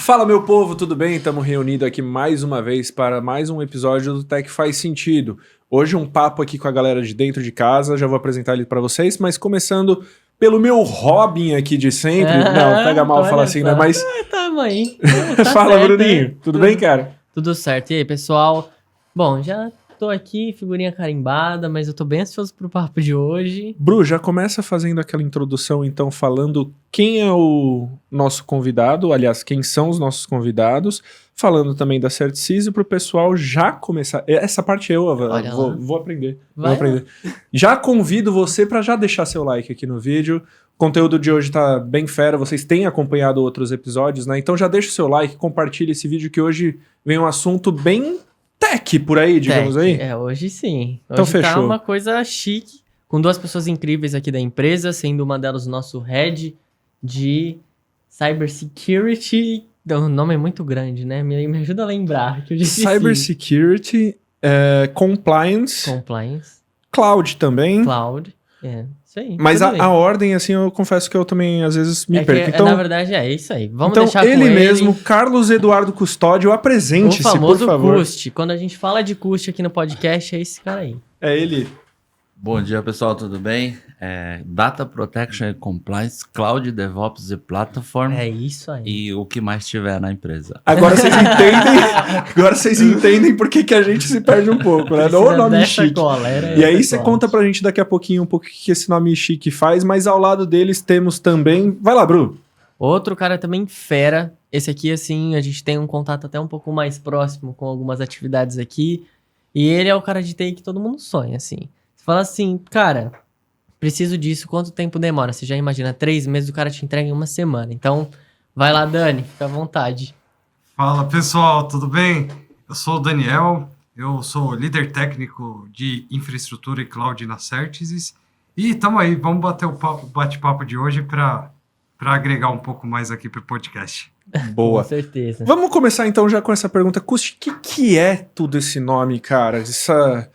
Fala, meu povo, tudo bem? Estamos reunidos aqui mais uma vez para mais um episódio do Tech Faz Sentido. Hoje um papo aqui com a galera de dentro de casa, já vou apresentar ele para vocês, mas começando pelo meu Robin aqui de sempre. Não, pega mal falar assim, né? Mas Tamo aí. fala, certo, Bruninho. Tudo bem, cara? Tudo certo. E aí, pessoal? Bom, já tô aqui, figurinha carimbada, mas eu tô bem ansioso pro papo de hoje. Bru, já começa fazendo aquela introdução, então, falando quem é o nosso convidado, aliás, quem são os nossos convidados, falando também da Certesise pro pessoal já começar. Essa parte eu vou aprender. Vou aprender. Já convido você para já deixar seu like aqui no vídeo. O conteúdo de hoje tá bem fera, vocês têm acompanhado outros episódios, né? Então já deixa o seu like, compartilha esse vídeo que hoje vem um assunto bem tech por aí, digamos aí. Hoje sim. Hoje então fechou. Tá uma coisa chique, com duas pessoas incríveis aqui da empresa, sendo uma delas o nosso head de cybersecurity. O nome é muito grande, né? Me ajuda a lembrar. Que eu já cybersecurity, compliance, cloud também. Cloud, isso aí. Mas a ordem, assim, eu confesso que eu também às vezes me perco. Então, na verdade, é isso aí. Vamos então, deixar com ele mesmo, Carlos Eduardo Custódio, apresente-se, por favor. O famoso Cust. Quando a gente fala de Cust aqui no podcast, é esse cara aí. É ele. Bom dia, pessoal, tudo bem? Data Protection and Compliance, Cloud, DevOps e Platform. É isso aí. E o que mais tiver na empresa. Agora vocês entendem por que a gente se perde um pouco, né? Não o nome chique. E aí você conta pra gente daqui a pouquinho um pouco o que esse nome chique faz, mas ao lado deles temos também... Vai lá, Bru. Outro cara também fera. Esse aqui, assim, a gente tem um contato até um pouco mais próximo com algumas atividades aqui. E ele é o cara de TI que todo mundo sonha, assim. Você fala assim, cara... Preciso disso, quanto tempo demora? Você já imagina, 3 meses o cara te entrega em 1 semana. Então, vai lá, Dani, fica à vontade. Fala, pessoal, tudo bem? Eu sou o Daniel, eu sou líder técnico de infraestrutura e cloud na Certesise. E estamos aí, vamos bater o bate-papo de hoje para agregar um pouco mais aqui para o podcast. Boa. Com certeza. Vamos começar então já com essa pergunta. Cust, o que é tudo esse nome, cara? Essa...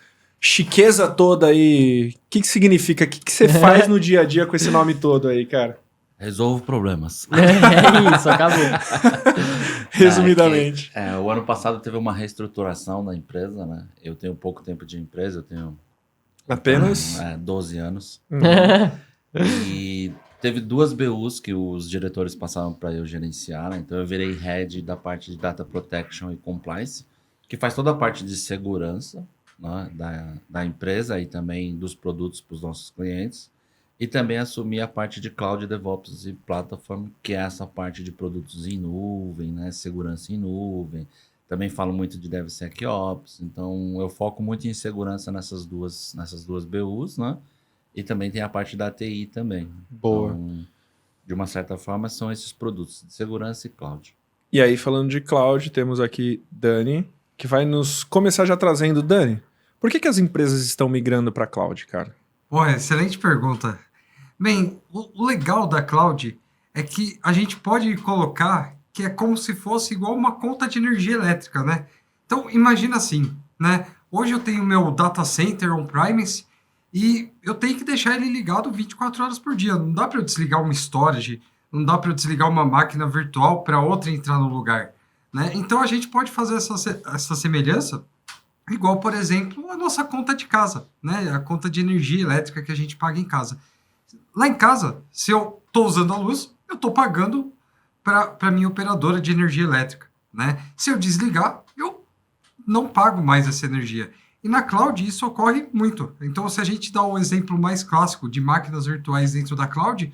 chiqueza toda aí, o que significa? O que você faz no dia a dia com esse nome todo aí, cara? Resolvo problemas. É isso, acabou. Resumidamente. O ano passado teve uma reestruturação na empresa, né? Eu tenho pouco tempo de empresa, eu tenho... Apenas? 12 anos. E teve 2 BUs que os diretores passaram para eu gerenciar, né? Então eu virei head da parte de Data Protection e Compliance, que faz toda a parte de segurança, né, da empresa e também dos produtos para os nossos clientes, e também assumir a parte de Cloud, DevOps e Platform, que é essa parte de produtos em nuvem, né, segurança em nuvem. Também falo muito de DevSecOps, então eu foco muito em segurança nessas duas BUs, né, e também tem a parte da TI também. Boa. Então, de uma certa forma, são esses produtos de segurança e Cloud. E aí, falando de Cloud, temos aqui Dani, que vai nos começar já trazendo. Dani, por que as empresas estão migrando para Cloud, cara? Excelente pergunta. Bem, o legal da Cloud é que a gente pode colocar que é como se fosse igual uma conta de energia elétrica, né? Então, imagina assim, né? Hoje eu tenho meu data center on-premise e eu tenho que deixar ele ligado 24 horas por dia. Não dá para eu desligar uma storage, não dá para eu desligar uma máquina virtual para outra entrar no lugar, né? Então, a gente pode fazer essa semelhança igual, por exemplo, a nossa conta de casa, né? A conta de energia elétrica que a gente paga em casa. Lá em casa, se eu estou usando a luz, eu estou pagando para a minha operadora de energia elétrica, né? Se eu desligar, eu não pago mais essa energia. E na cloud isso ocorre muito. Então, se a gente dá o exemplo mais clássico de máquinas virtuais dentro da cloud,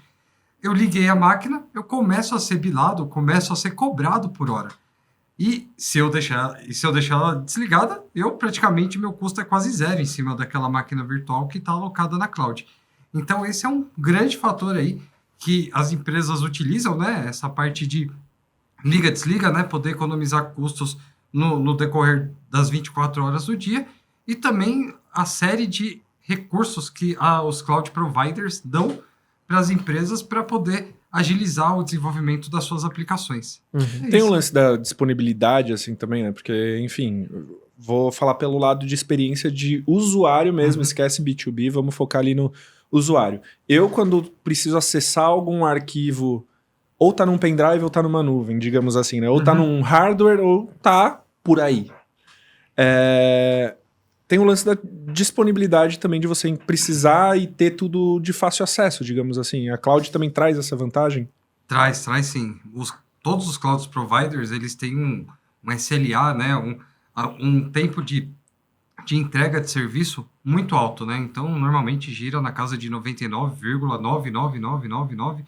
eu liguei a máquina, eu começo a ser bilado, começo a ser cobrado por hora. E se eu deixar ela desligada, praticamente meu custo é quase zero em cima daquela máquina virtual que está alocada na cloud. Então esse é um grande fator aí que as empresas utilizam, né? Essa parte de liga-desliga, né? Poder economizar custos no decorrer das 24 horas do dia. E também a série de recursos que os cloud providers dão para as empresas para poder agilizar o desenvolvimento das suas aplicações. Tem um lance da disponibilidade, assim, também, né? Porque, enfim, vou falar pelo lado de experiência de usuário mesmo, esquece B2B, vamos focar ali no usuário. Eu, quando preciso acessar algum arquivo ou tá num pendrive ou tá numa nuvem, digamos assim, né? Ou tá num hardware ou tá por aí. Tem o lance da disponibilidade também de você precisar e ter tudo de fácil acesso, digamos assim. A cloud também traz essa vantagem? Traz sim. Todos os cloud providers, eles têm um SLA, né? Um tempo de entrega de serviço muito alto, né? Então, normalmente gira na casa de 99,99999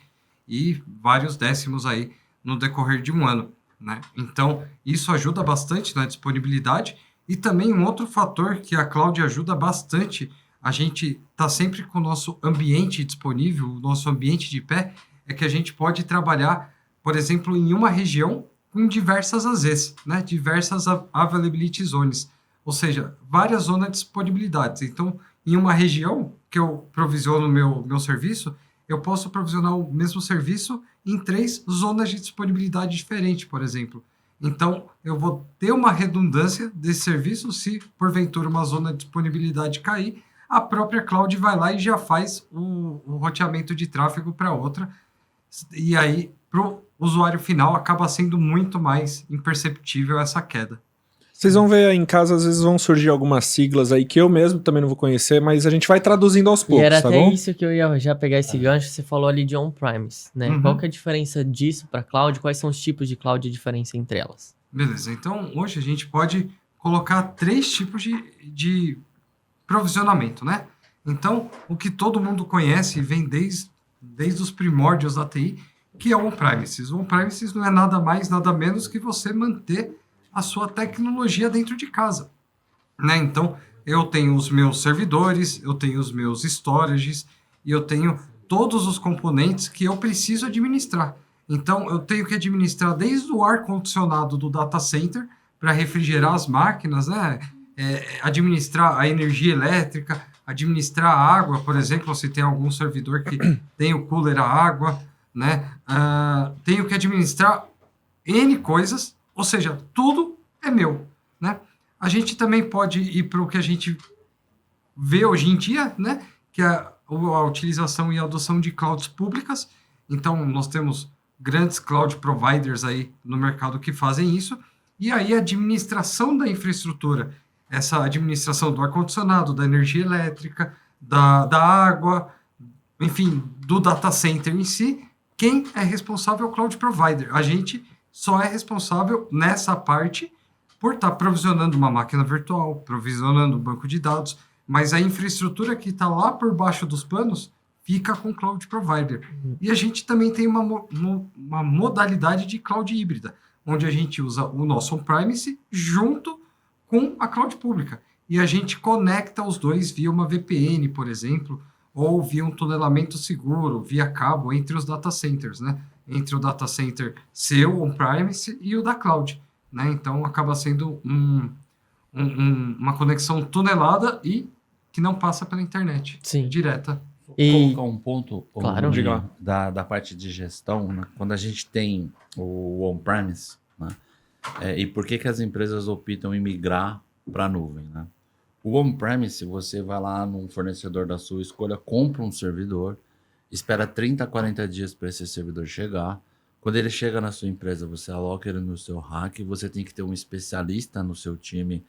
e vários décimos aí no decorrer de um ano, né? Então, isso ajuda bastante na disponibilidade e também um outro fator que a cloud ajuda bastante, a gente tá sempre com o nosso ambiente disponível, o nosso ambiente de pé, é que a gente pode trabalhar, por exemplo, em uma região com diversas AZs, né? Diversas availability zones, ou seja, várias zonas de disponibilidades. Então, em uma região que eu provisiono meu serviço, eu posso provisionar o mesmo serviço em 3 zonas de disponibilidade diferentes, por exemplo. Então, eu vou ter uma redundância desse serviço. Se, porventura, uma zona de disponibilidade cair, a própria cloud vai lá e já faz o roteamento de tráfego para outra. E aí, para o usuário final, acaba sendo muito mais imperceptível essa queda. Vocês vão ver aí em casa, às vezes vão surgir algumas siglas aí que eu mesmo também não vou conhecer, mas a gente vai traduzindo aos poucos, E era tá até bom? isso que eu ia já pegar esse gancho, você falou ali de on-premise, né? Uhum. Qual que é a diferença disso para cloud? Quais são os tipos de cloud e a diferença entre elas? Beleza, então hoje a gente pode colocar 3 tipos de provisionamento, né? Então, o que todo mundo conhece e vem desde os primórdios da TI, que é o on-premises. O on-premises não é nada mais, nada menos que você manter a sua tecnologia dentro de casa, né? Então, eu tenho os meus servidores, eu tenho os meus storages e eu tenho todos os componentes que eu preciso administrar. Então, eu tenho que administrar desde o ar-condicionado do data center para refrigerar as máquinas, né? Administrar a energia elétrica, administrar a água, por exemplo, se tem algum servidor que tem o cooler a água, né? Tenho que administrar N coisas, ou seja, tudo é meu, né? A gente também pode ir para o que a gente vê hoje em dia, né? Que é a utilização e a adoção de clouds públicas. Então, nós temos grandes cloud providers aí no mercado que fazem isso. E aí, a administração da infraestrutura, essa administração do ar-condicionado, da energia elétrica, da água, enfim, do data center em si, quem é responsável é o cloud provider. A gente só é responsável nessa parte por estar provisionando uma máquina virtual, provisionando um banco de dados, mas a infraestrutura que está lá por baixo dos panos fica com o cloud provider. E a gente também tem uma modalidade de cloud híbrida, onde a gente usa o nosso on-premise junto com a cloud pública. E a gente conecta os dois via uma VPN, por exemplo, ou via um tunelamento seguro, via cabo, entre os data centers, né? Entre o data center seu, on-premise, e o da cloud, né? Então, acaba sendo uma conexão tunelada e que não passa pela internet. Sim. Direta. E- Colocar um ponto Claro. Diga lá. da parte de gestão, né? Quando a gente tem o on-premise, né? E por que as empresas optam em migrar para a nuvem, né? O on-premise, você vai lá num fornecedor da sua escolha, compra um servidor, espera 30 a 40 dias para esse servidor chegar. Quando ele chega na sua empresa, você aloca ele no seu rack, você tem que ter um especialista no seu time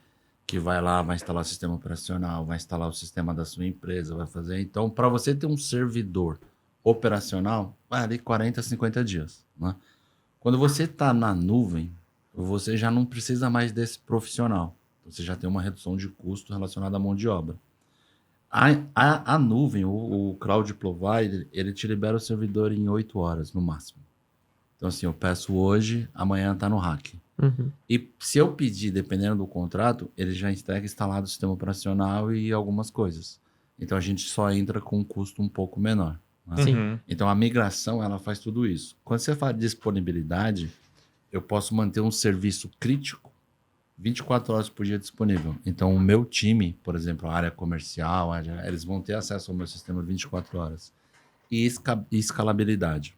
que vai lá, vai instalar o sistema operacional, vai instalar o sistema da sua empresa, vai fazer. Então, para você ter um servidor operacional, vai ali 40 a 50 dias, né? Quando você está na nuvem, você já não precisa mais desse profissional. Você já tem uma redução de custo relacionada à mão de obra. A nuvem, o cloud provider, ele te libera o servidor em 8 horas, no máximo. Então, assim, eu peço hoje, amanhã está no rack. Uhum. E se eu pedir, dependendo do contrato, ele já entrega instalado o sistema operacional e algumas coisas. Então, a gente só entra com um custo um pouco menor, né? Sim. Uhum. Então, a migração, ela faz tudo isso. Quando você fala de disponibilidade, eu posso manter um serviço crítico 24 horas por dia disponível. Então, o meu time, por exemplo, a área comercial, eles vão ter acesso ao meu sistema 24 horas. E escalabilidade.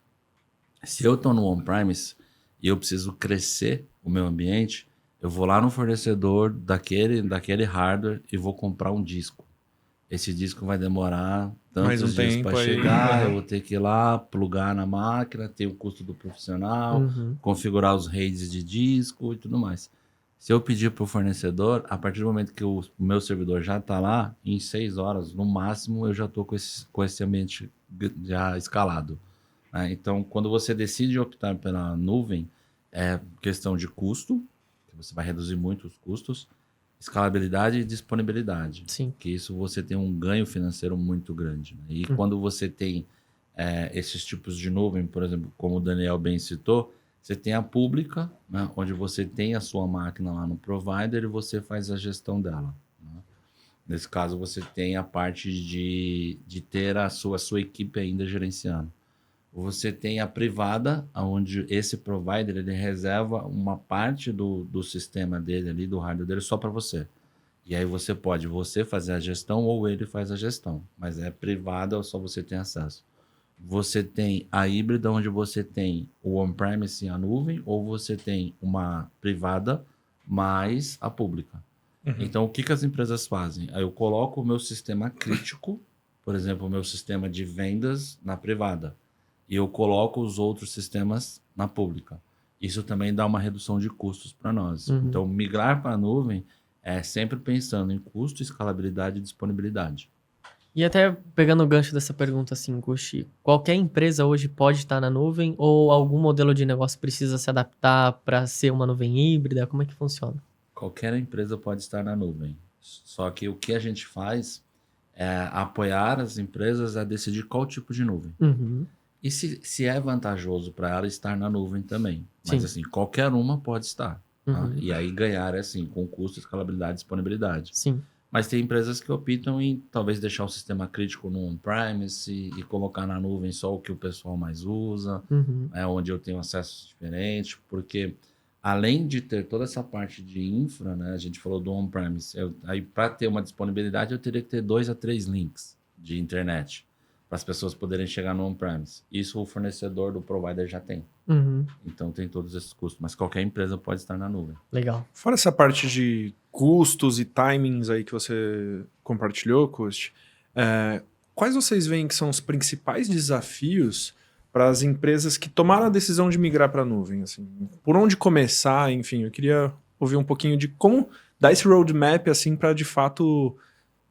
Se eu estou no on-premise e eu preciso crescer o meu ambiente, eu vou lá no fornecedor daquele hardware e vou comprar um disco. esse disco vai demorar Mais um tantos dias tempo para aí, chegar, né? eu vou ter que ir lá, plugar na máquina, tem o custo do profissional, Uhum. configurar os RAIDs de disco e tudo mais. Se eu pedir para o fornecedor, a partir do momento que o meu servidor já está lá, em 6 horas, no máximo, eu já estou com esse ambiente já escalado. Né? Então, quando você decide optar pela nuvem, é questão de custo, que você vai reduzir muito os custos, escalabilidade e disponibilidade. Sim. Que isso você tem um ganho financeiro muito grande. Né? E quando você tem esses tipos de nuvem, por exemplo, como o Daniel bem citou, você tem a pública, né, onde você tem a sua máquina lá no provider e você faz a gestão dela. Né? Nesse caso, você tem a parte de ter a sua equipe ainda gerenciando. Você tem a privada, onde esse provider ele reserva uma parte do sistema dele ali, do hardware dele, só para você. E aí você pode fazer a gestão ou ele faz a gestão. Mas é privada, só você tem acesso. Você tem a híbrida, onde você tem o on-premise e a nuvem, ou você tem uma privada mais a pública. Então, o que as empresas fazem? Aí eu coloco o meu sistema crítico, por exemplo, o meu sistema de vendas na privada, e eu coloco os outros sistemas na pública. Isso também dá uma redução de custos para nós. Uhum. Então, migrar para a nuvem é sempre pensando em custo, escalabilidade e disponibilidade. E até pegando o gancho dessa pergunta assim, Guxi, qualquer empresa hoje pode estar na nuvem ou algum modelo de negócio precisa se adaptar para ser uma nuvem híbrida? Como é que funciona? Qualquer empresa pode estar na nuvem. Só que o que a gente faz é apoiar as empresas a decidir qual tipo de nuvem. Uhum. E se é vantajoso para ela estar na nuvem também. Mas Sim. assim, qualquer uma pode estar. Tá? Uhum. E aí ganhar assim, com custo, escalabilidade e disponibilidade. Sim. Mas tem empresas que optam em talvez deixar o sistema crítico no on-premise e colocar na nuvem só o que o pessoal mais usa, Uhum. onde eu tenho acesso diferente, porque além de ter toda essa parte de infra, né, a gente falou do on-premise, aí para ter uma disponibilidade eu teria que ter 2 a 3 links de internet para as pessoas poderem chegar no on-premise. Isso o fornecedor do provider já tem. Uhum. Então tem todos esses custos, mas qualquer empresa pode estar na nuvem. Legal. Fora essa parte de custos e timings aí que você compartilhou, Cost, quais vocês veem que são os principais desafios para as empresas que tomaram a decisão de migrar para a nuvem? Assim? Por onde começar? Enfim, eu queria ouvir um pouquinho de como dar esse roadmap assim, para de fato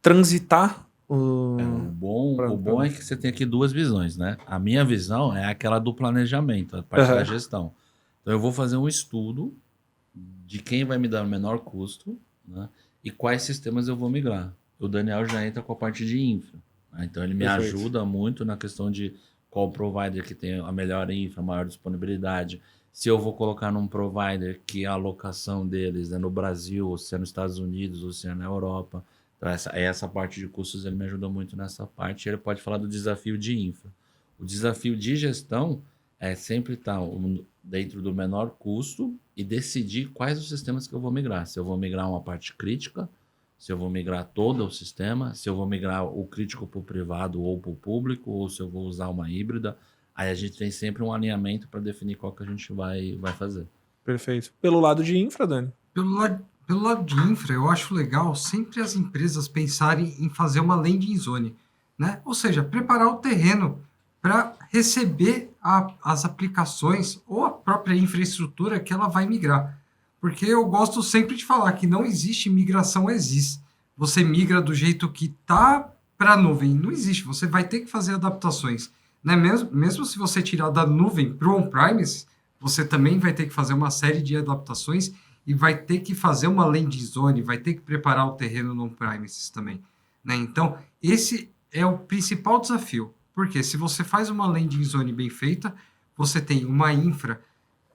transitar. O bom é que você tem aqui duas visões, né? A minha visão é aquela do planejamento, a parte da gestão. Então eu vou fazer um estudo de quem vai me dar o menor custo, né? E quais sistemas eu vou migrar. O Daniel já entra com a parte de infra. Né? Então ele me ajuda muito na questão de qual provider que tem a melhor infra, a maior disponibilidade. Se eu vou colocar num provider que a alocação deles é no Brasil, ou se é nos Estados Unidos, ou se é na Europa. Então, essa parte de custos ele me ajuda muito nessa parte. Ele pode falar do desafio de infra. O desafio de gestão é sempre estar dentro do menor custo e decidir quais os sistemas que eu vou migrar. Se eu vou migrar uma parte crítica, se eu vou migrar todo o sistema, se eu vou migrar o crítico para o privado ou para o público, ou se eu vou usar uma híbrida. Aí a gente tem sempre um alinhamento para definir qual que a gente vai fazer. Perfeito. Pelo lado de infra, Dani? Pelo lado de infra, eu acho legal sempre as empresas pensarem em fazer uma landing zone, né? Ou seja, preparar o terreno para receber as aplicações ou a própria infraestrutura que ela vai migrar. Porque eu gosto sempre de falar que não existe migração existe. Você migra do jeito que está para a nuvem. Não existe, você vai ter que fazer adaptações. Né? Mesmo se você tirar da nuvem para o on-premise, você também vai ter que fazer uma série de adaptações e vai ter que fazer uma landing zone, vai ter que preparar o terreno no on-premises também. Né? Então, esse é o principal desafio. Porque se você faz uma landing zone bem feita, você tem uma infra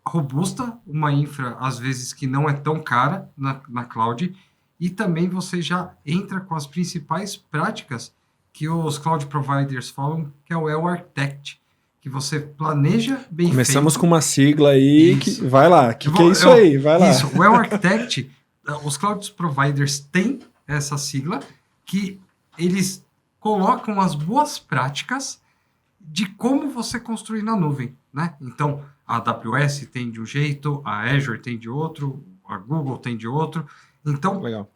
robusta, uma infra, às vezes, que não é tão cara na cloud, e também você já entra com as principais práticas que os cloud providers falam, que é o Well Architect, que você planeja bem Começamos feito. com uma sigla aí, que vai lá, que é isso aí? Vai lá. Isso, o Well Architect, os cloud providers têm essa sigla, que eles colocam as boas práticas de como você construir na nuvem, né? Então, a AWS tem de um jeito, a Azure tem de outro, a Google tem de outro. Então, Legal.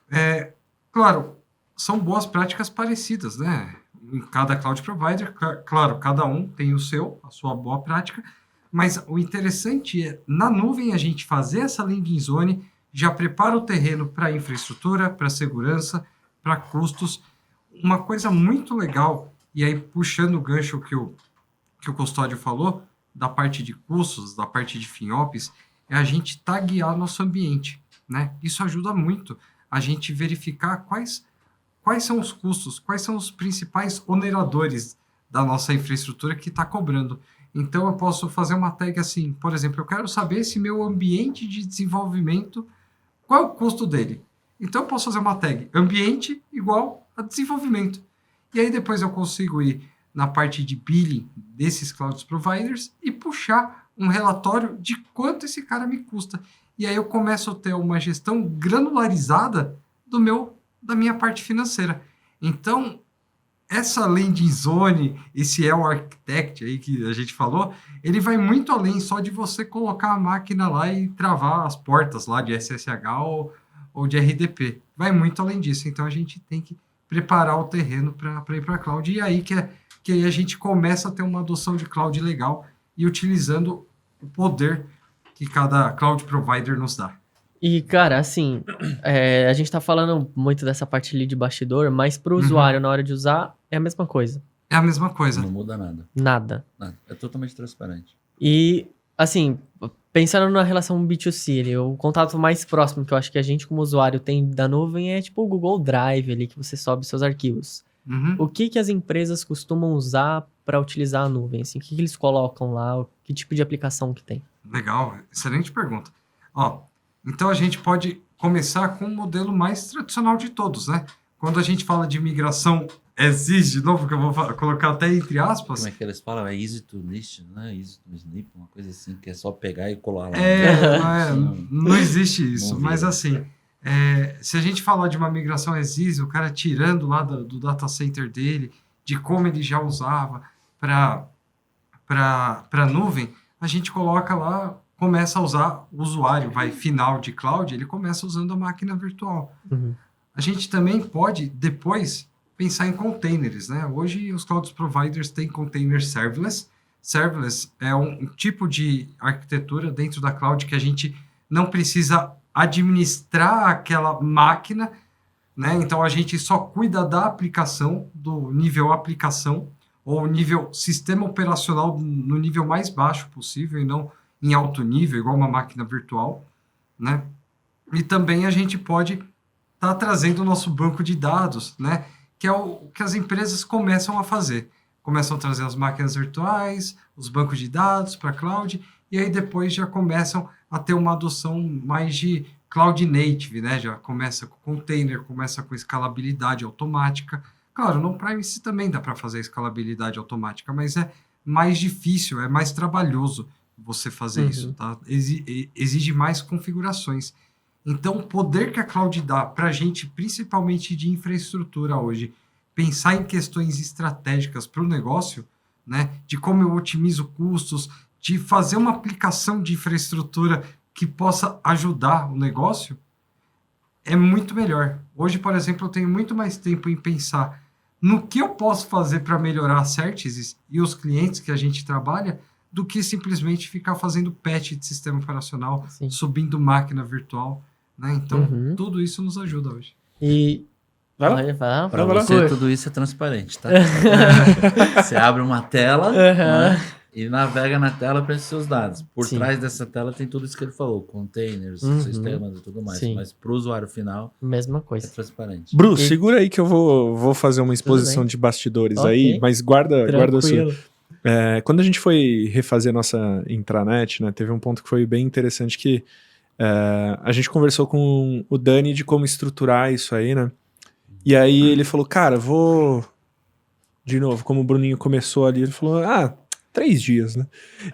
claro, são boas práticas parecidas, né? Em cada cloud provider, claro, cada um tem a sua boa prática, mas o interessante é, na nuvem, a gente fazer essa landing zone, já prepara o terreno para infraestrutura, para segurança, para custos. Uma coisa muito legal, e aí puxando o gancho que o Custódio falou, da parte de custos, da parte de FinOps, é a gente taguear nosso ambiente, né? Isso ajuda muito a gente verificar quais são os custos, quais são os principais oneradores da nossa infraestrutura que está cobrando. Então, eu posso fazer uma tag assim, por exemplo, eu quero saber se meu ambiente de desenvolvimento, qual é o custo dele. Então, eu posso fazer uma tag ambiente igual a desenvolvimento. E aí, depois eu consigo ir na parte de billing desses cloud providers e puxar um relatório de quanto esse cara me custa. E aí eu começo a ter uma gestão granularizada da minha parte financeira. Então, essa landing zone, esse El Architect aí que a gente falou, ele vai muito além só de você colocar a máquina lá e travar as portas lá de SSH ou de RDP. Vai muito além disso. Então, a gente tem que preparar o terreno para ir para a cloud. E aí que aí a gente começa a ter uma adoção de cloud legal e utilizando o poder que cada cloud provider nos dá. E, cara, assim, a gente tá falando muito dessa parte ali de bastidor, mas pro usuário, na hora de usar, é a mesma coisa. É a mesma coisa. Não muda nada. Nada. É totalmente transparente. E, assim, pensando na relação B2C, ali, o contato mais próximo que eu acho que a gente como usuário tem da nuvem é tipo o Google Drive ali, que você sobe seus arquivos. O que as empresas costumam usar para utilizar a nuvem? Assim, o que eles colocam lá? Que tipo de aplicação que tem? Legal, excelente pergunta. Então a gente pode começar com o modelo mais tradicional de todos, né? Quando a gente fala de migração as-is, de novo, que eu vou colocar até entre aspas. Como é que eles falam? É easy to list, né? Easy to snip, uma coisa assim, que é só pegar e colar lá. Não existe isso, Não mas vira. assim, se a gente falar de uma migração as-is, o cara tirando lá do data center dele, de como ele já usava para nuvem, a gente coloca lá, começa a usar o usuário, final de cloud, ele começa usando a máquina virtual. A gente também pode, depois, pensar em containers, né? Hoje, os cloud providers têm containers serverless. Serverless é um tipo de arquitetura dentro da cloud que a gente não precisa administrar aquela máquina, né? Então, a gente só cuida da aplicação, do nível aplicação, ou nível sistema operacional no nível mais baixo possível, e não em alto nível, igual uma máquina virtual, né? E também a gente pode estar trazendo o nosso banco de dados, né? Que é o que as empresas começam a fazer. Começam a trazer as máquinas virtuais, os bancos de dados para a cloud, e aí depois já começam a ter uma adoção mais de cloud native, né? Já começa com container, começa com escalabilidade automática. Claro, no on-premise também dá para fazer escalabilidade automática, mas é mais difícil, é mais trabalhoso você fazer isso, tá? Exige mais configurações. Então, o poder que a cloud dá para a gente, principalmente de infraestrutura hoje, pensar em questões estratégicas para o negócio, né? De como eu otimizo custos, de fazer uma aplicação de infraestrutura que possa ajudar o negócio, é muito melhor. Hoje, por exemplo, eu tenho muito mais tempo em pensar no que eu posso fazer para melhorar a Certesys e os clientes que a gente trabalha, do que simplesmente ficar fazendo patch de sistema operacional, subindo máquina virtual, né? Então, tudo isso nos ajuda hoje. E... Vai lá. Para você, tudo isso é transparente, tá? Você abre uma tela, né? E navega na tela para esses seus dados. Por trás dessa tela tem tudo isso que ele falou, containers, sistemas e tudo mais. Mas para o usuário final, mesma coisa. é transparente. Bruce, segura aí que eu vou fazer uma exposição de bastidores aí, mas guarda a sua. Quando a gente foi refazer nossa intranet, né, teve um ponto que foi bem interessante que a gente conversou com o Dani de como estruturar isso aí, né? E aí ele falou, cara, de novo, como o Bruninho começou ali, ele falou, 3 dias, né?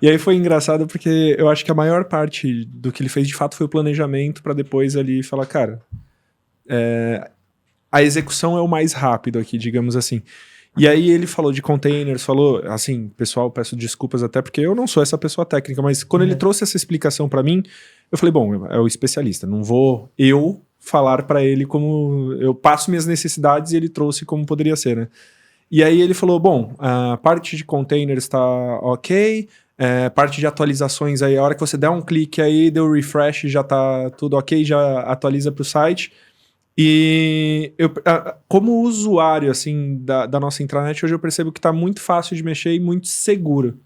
E aí foi engraçado porque eu acho que a maior parte do que ele fez de fato foi o planejamento para depois ali falar, cara, a execução é o mais rápido aqui, digamos assim. E aí ele falou de containers, falou, assim, pessoal, peço desculpas até porque eu não sou essa pessoa técnica, mas quando ele trouxe essa explicação para mim, eu falei, bom, é o especialista, não vou eu falar para ele como eu passo minhas necessidades e ele trouxe como poderia ser, né? E aí ele falou, bom, a parte de containers está ok, parte de atualizações aí, a hora que você der um clique aí, deu refresh, já tá tudo ok, já atualiza para o site. E eu, como usuário assim da nossa intranet, hoje eu percebo que está muito fácil de mexer e muito seguro,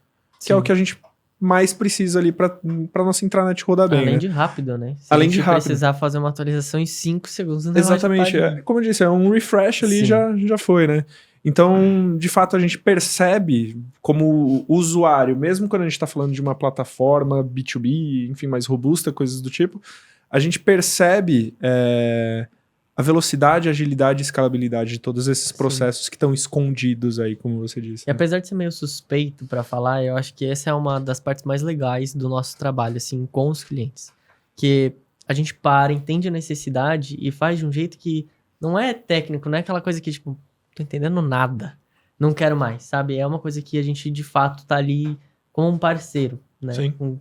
que é o que a gente mais precisa ali para nossa intranet rodar bem. Além né? de rápido, né? Se Além a gente de rápido. precisar fazer uma atualização em 5 segundos, não Exatamente. Como eu disse, é um refresh ali já foi, né? Então, de fato, a gente percebe como usuário, mesmo quando a gente está falando de uma plataforma B2B, enfim, mais robusta, coisas do tipo, a gente percebe a velocidade, agilidade e escalabilidade de todos esses processos que estão escondidos aí, como você disse. E apesar de ser meio suspeito pra falar, eu acho que essa é uma das partes mais legais do nosso trabalho, assim, com os clientes. Que a gente entende a necessidade e faz de um jeito que não é técnico, não é aquela coisa que, tipo, tô entendendo nada, não quero mais, sabe? É uma coisa que a gente, de fato, tá ali como um parceiro, né? Sim. Um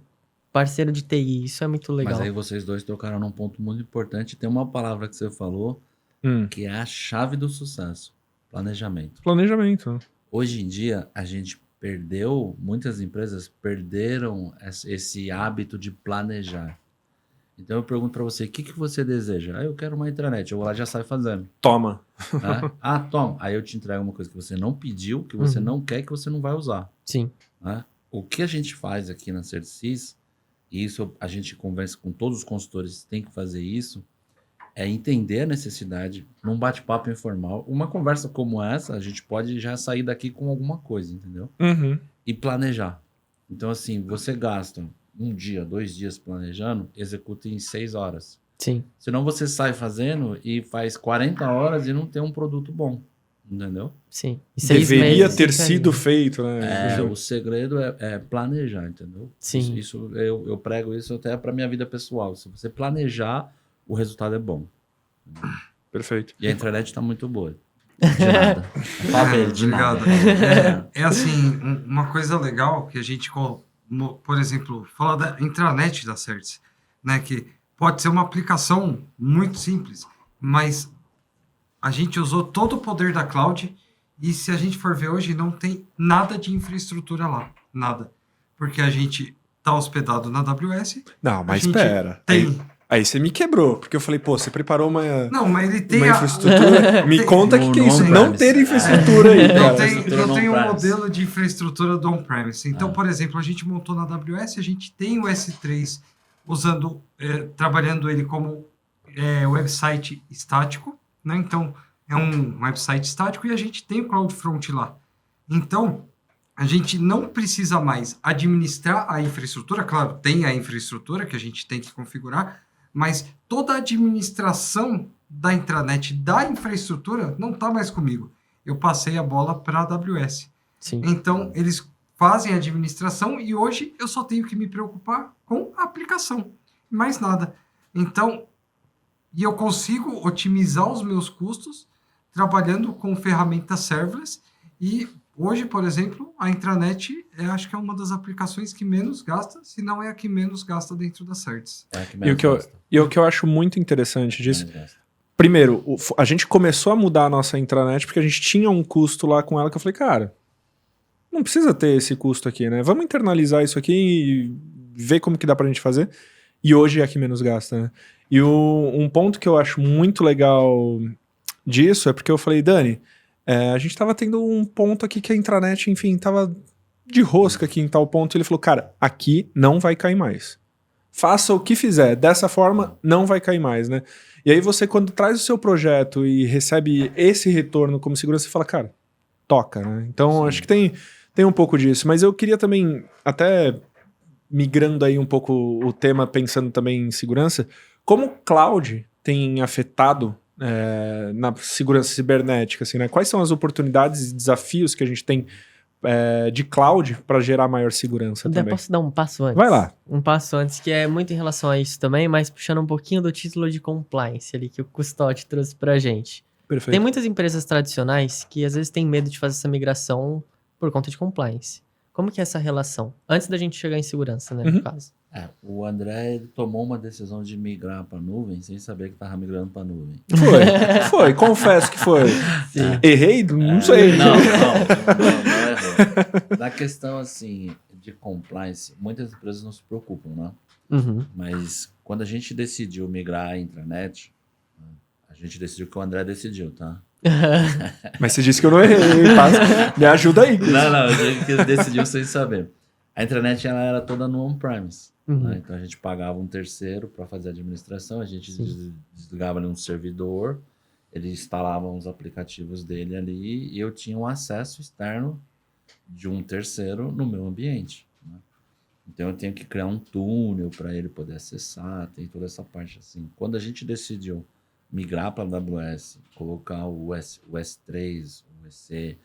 parceiro de TI, isso é muito legal. Mas aí vocês dois tocaram num ponto muito importante. Tem uma palavra que você falou que é a chave do sucesso: planejamento. Planejamento. Hoje em dia, a gente muitas empresas perderam esse hábito de planejar. Então eu pergunto para você, o que você deseja? Eu quero uma intranet. Eu vou lá e já saio fazendo. Toma. Né? Toma. Aí eu te entrego uma coisa que você não pediu, que você não quer, que você não vai usar. Sim. Né? O que a gente faz aqui na Certsys, e isso a gente conversa com todos os consultores, tem que fazer isso, é entender a necessidade num bate-papo informal. Uma conversa como essa, a gente pode já sair daqui com alguma coisa, entendeu? E planejar. Então, assim, você gasta 1 dia, 2 dias planejando, executa em 6 horas. Sim. Senão você sai fazendo e faz 40 horas e não tem um produto bom, entendeu? Sim. E Deveria ter sido feito, né? O segredo é planejar, entendeu? Sim. Isso eu prego isso até para minha vida pessoal. Se você planejar, o resultado é bom. Perfeito. E a internet está muito boa. De nada. Fábio, de Obrigado. nada. É assim, uma coisa legal que a gente, por exemplo, fala da intranet da Certs, né? Que pode ser uma aplicação muito simples, mas a gente usou todo o poder da cloud e se a gente for ver hoje, não tem nada de infraestrutura lá. Nada. Porque a gente está hospedado na AWS. Não, mas a gente espera. Aí você me quebrou, porque eu falei, pô, você preparou uma infraestrutura. Me conta que é isso, não ter infraestrutura aí, cara. Não tem um modelo de infraestrutura do on-premise. Então, por exemplo, a gente montou na AWS, a gente tem o S3 trabalhando ele como website estático, né? Então, é um website estático e a gente tem o CloudFront lá. Então, a gente não precisa mais administrar a infraestrutura. Claro, tem a infraestrutura que a gente tem que configurar, mas toda a administração da intranet, da infraestrutura, não está mais comigo. Eu passei a bola para a AWS. Sim. Então, eles fazem a administração e hoje eu só tenho que me preocupar com a aplicação. Mais nada. Então, e eu consigo otimizar os meus custos trabalhando com ferramentas serverless. E hoje, por exemplo, a intranet acho que é uma das aplicações que menos gasta, se não é a que menos gasta dentro da Certs. E o que eu acho muito interessante disso, primeiro, a gente começou a mudar a nossa intranet porque a gente tinha um custo lá com ela que eu falei, cara, não precisa ter esse custo aqui, né? Vamos internalizar isso aqui e ver como que dá pra gente fazer. E hoje é a que menos gasta, né? E um ponto que eu acho muito legal disso é porque eu falei, Dani, a gente tava tendo um ponto aqui que a intranet, enfim, tava de rosca aqui em tal ponto. Ele falou, cara, aqui não vai cair mais. Faça o que fizer, dessa forma não vai cair mais, né? E aí você, quando traz o seu projeto e recebe esse retorno como segurança, você fala, cara, toca, né? Então, acho que tem um pouco disso. Mas eu queria também, até migrando aí um pouco o tema, pensando também em segurança, como o cloud tem afetado na segurança cibernética, assim, né? Quais são as oportunidades e desafios que a gente tem de cloud para gerar maior segurança também? Posso dar um passo antes? Vai lá. Um passo antes, que é muito em relação a isso também, mas puxando um pouquinho do título de compliance ali, que o Custódio trouxe pra gente. Perfeito. Tem muitas empresas tradicionais que às vezes têm medo de fazer essa migração por conta de compliance. Como que é essa relação? Antes da gente chegar em segurança, né, Uhum. no caso. O André ele tomou uma decisão de migrar para nuvem sem saber que estava migrando para nuvem. Foi, confesso que foi. Sim. Errei? Não sei. Não errou. Na questão, assim, de compliance, muitas empresas não se preocupam, né? Uhum. Mas quando a gente decidiu migrar a intranet, a gente decidiu que o André decidiu, tá? Mas você disse que eu não errei. Me ajuda aí. Não, eu digo que ele decidiu sem saber. A intranet ela era toda no on-premise. Uhum. Né? Então a gente pagava um terceiro para fazer a administração, a gente desligava ali um servidor, ele instalava uns aplicativos dele ali e eu tinha um acesso externo de um terceiro no meu ambiente. Né? Então eu tenho que criar um túnel para ele poder acessar, tem toda essa parte assim. Quando a gente decidiu migrar para a AWS, colocar o S3, o EC,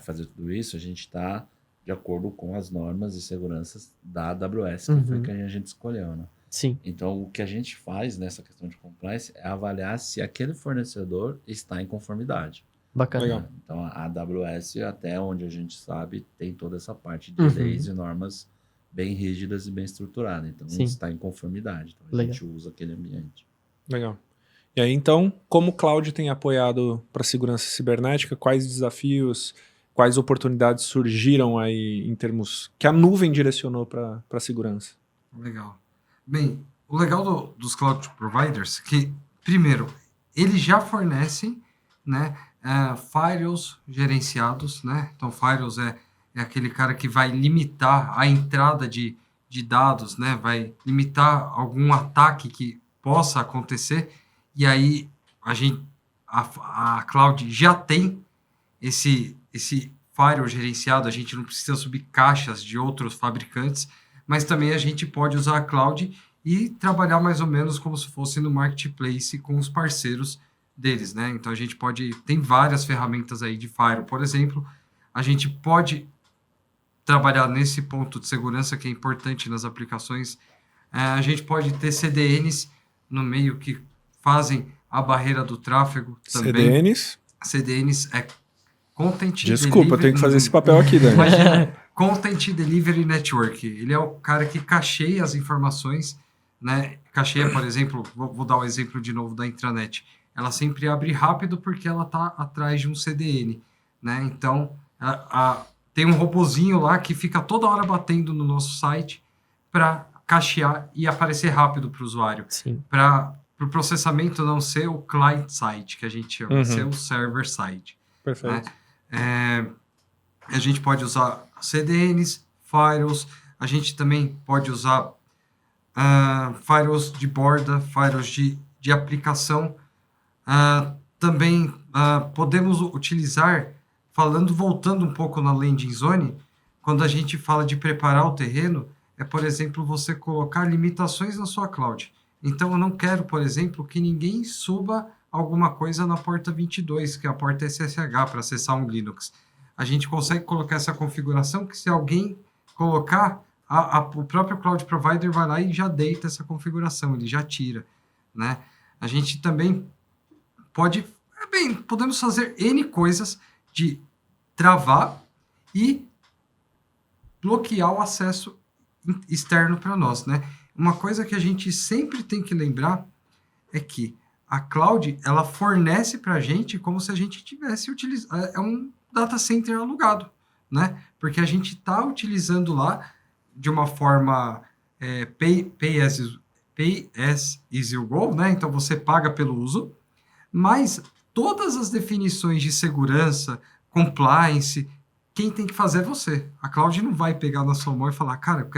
fazer tudo isso, a gente está de acordo com as normas e seguranças da AWS, que foi que a gente escolheu, né? Sim. Então, o que a gente faz nessa questão de compliance é avaliar se aquele fornecedor está em conformidade. Bacana. Legal. Então, a AWS, até onde a gente sabe, tem toda essa parte de leis e normas bem rígidas e bem estruturadas. Então, está em conformidade. Então, a gente usa aquele ambiente. Legal. E aí, então, como o cloud tem apoiado para a segurança cibernética, quais desafios, quais oportunidades surgiram aí em termos que a nuvem direcionou para a segurança? Legal. Bem, o legal dos cloud providers é que, primeiro, eles já fornecem, né, firewalls gerenciados, né? Então, firewalls é aquele cara que vai limitar a entrada de dados, né? Vai limitar algum ataque que possa acontecer. E aí, a cloud já tem esse firewall gerenciado, a gente não precisa subir caixas de outros fabricantes, mas também a gente pode usar a cloud e trabalhar mais ou menos como se fosse no marketplace com os parceiros deles, né? Então a gente tem várias ferramentas aí de firewall, por exemplo, a gente pode trabalhar nesse ponto de segurança que é importante nas aplicações, a gente pode ter CDNs no meio que fazem a barreira do tráfego também. CDNs é Content Desculpa, eu tenho que fazer esse papel aqui, Dani. Imagina, Content Delivery Network. Ele é o cara que cacheia as informações, né? Cacheia, por exemplo, vou dar o exemplo de novo da intranet. Ela sempre abre rápido porque ela está atrás de um CDN, né? Então, tem um robozinho lá que fica toda hora batendo no nosso site para cachear e aparecer rápido para o usuário. Para o processamento não ser o client-side, que a gente chama, ser o server-side. Perfeito. Né? A gente pode usar CDNs, firewalls, a gente também pode usar firewalls de borda, firewalls de aplicação. Também podemos utilizar, voltando um pouco na landing zone, quando a gente fala de preparar o terreno, por exemplo, você colocar limitações na sua cloud. Então, eu não quero, por exemplo, que ninguém suba alguma coisa na porta 22, que é a porta SSH, para acessar um Linux. A gente consegue colocar essa configuração que se alguém colocar, o próprio Cloud Provider vai lá e já deita essa configuração, ele já tira, né? A gente também podemos fazer N coisas de travar e bloquear o acesso externo para nós, né? Uma coisa que a gente sempre tem que lembrar é que a cloud, ela fornece para a gente como se a gente tivesse utilizado... É um data center alugado, né? Porque a gente está utilizando lá de uma forma pay as you go, né? Então, você paga pelo uso, mas todas as definições de segurança, compliance, quem tem que fazer é você. A cloud não vai pegar na sua mão e falar, cara,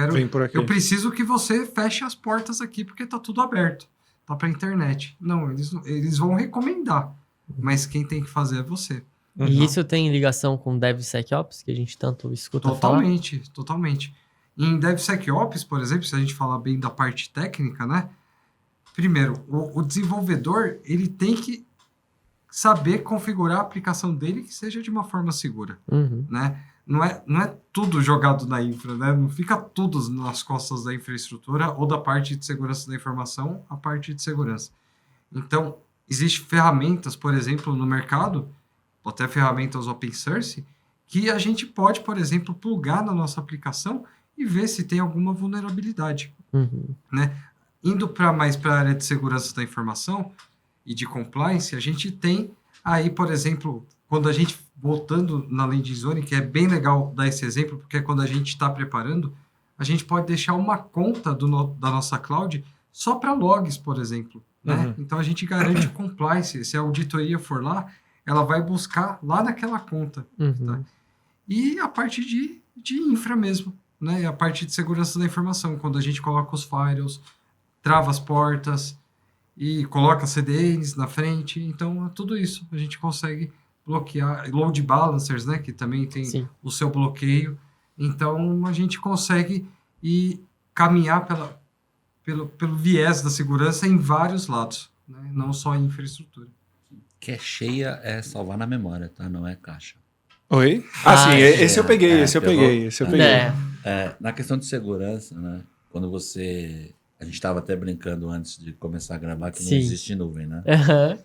eu preciso que você feche as portas aqui porque está tudo aberto. Tá para a internet. Não, eles vão recomendar, mas quem tem que fazer é você. E isso tem ligação com DevSecOps, que a gente tanto escuta totalmente, falar? Totalmente. Em DevSecOps, por exemplo, se a gente falar bem da parte técnica, né? Primeiro, o desenvolvedor, ele tem que saber configurar a aplicação dele que seja de uma forma segura, né? Não é tudo jogado na infra, né? Não fica tudo nas costas da infraestrutura ou da parte de segurança da informação, a parte de segurança. Então, existem ferramentas, por exemplo, no mercado, até ferramentas open source, que a gente pode, por exemplo, plugar na nossa aplicação e ver se tem alguma vulnerabilidade. Uhum. Indo mais para a área de segurança da informação e de compliance, a gente tem aí, por exemplo, quando a gente, voltando na Landing Zone, que é bem legal dar esse exemplo, porque é quando a gente está preparando, a gente pode deixar uma conta da nossa cloud só para logs, por exemplo. Né? Então, a gente garante compliance. Se a auditoria for lá, ela vai buscar lá naquela conta. Uhum. Tá? E a parte de infra mesmo, né? A parte de segurança da informação, quando a gente coloca os firewalls, trava as portas e coloca CDNs na frente. Então, tudo isso a gente consegue bloquear. Load balancers, né? Que também tem Sim. o seu bloqueio. Então, a gente consegue caminhar pelo viés da segurança em vários lados, né? Não só em infraestrutura. Que é cheia é salvar na memória, tá? Não é caixa. Oi? Ah, Sim, esse eu peguei, é, esse eu pegou? peguei, esse eu peguei. Na questão de segurança, né? Quando você... A gente estava até brincando antes de começar a gravar que Sim. não existe nuvem, né? Aham.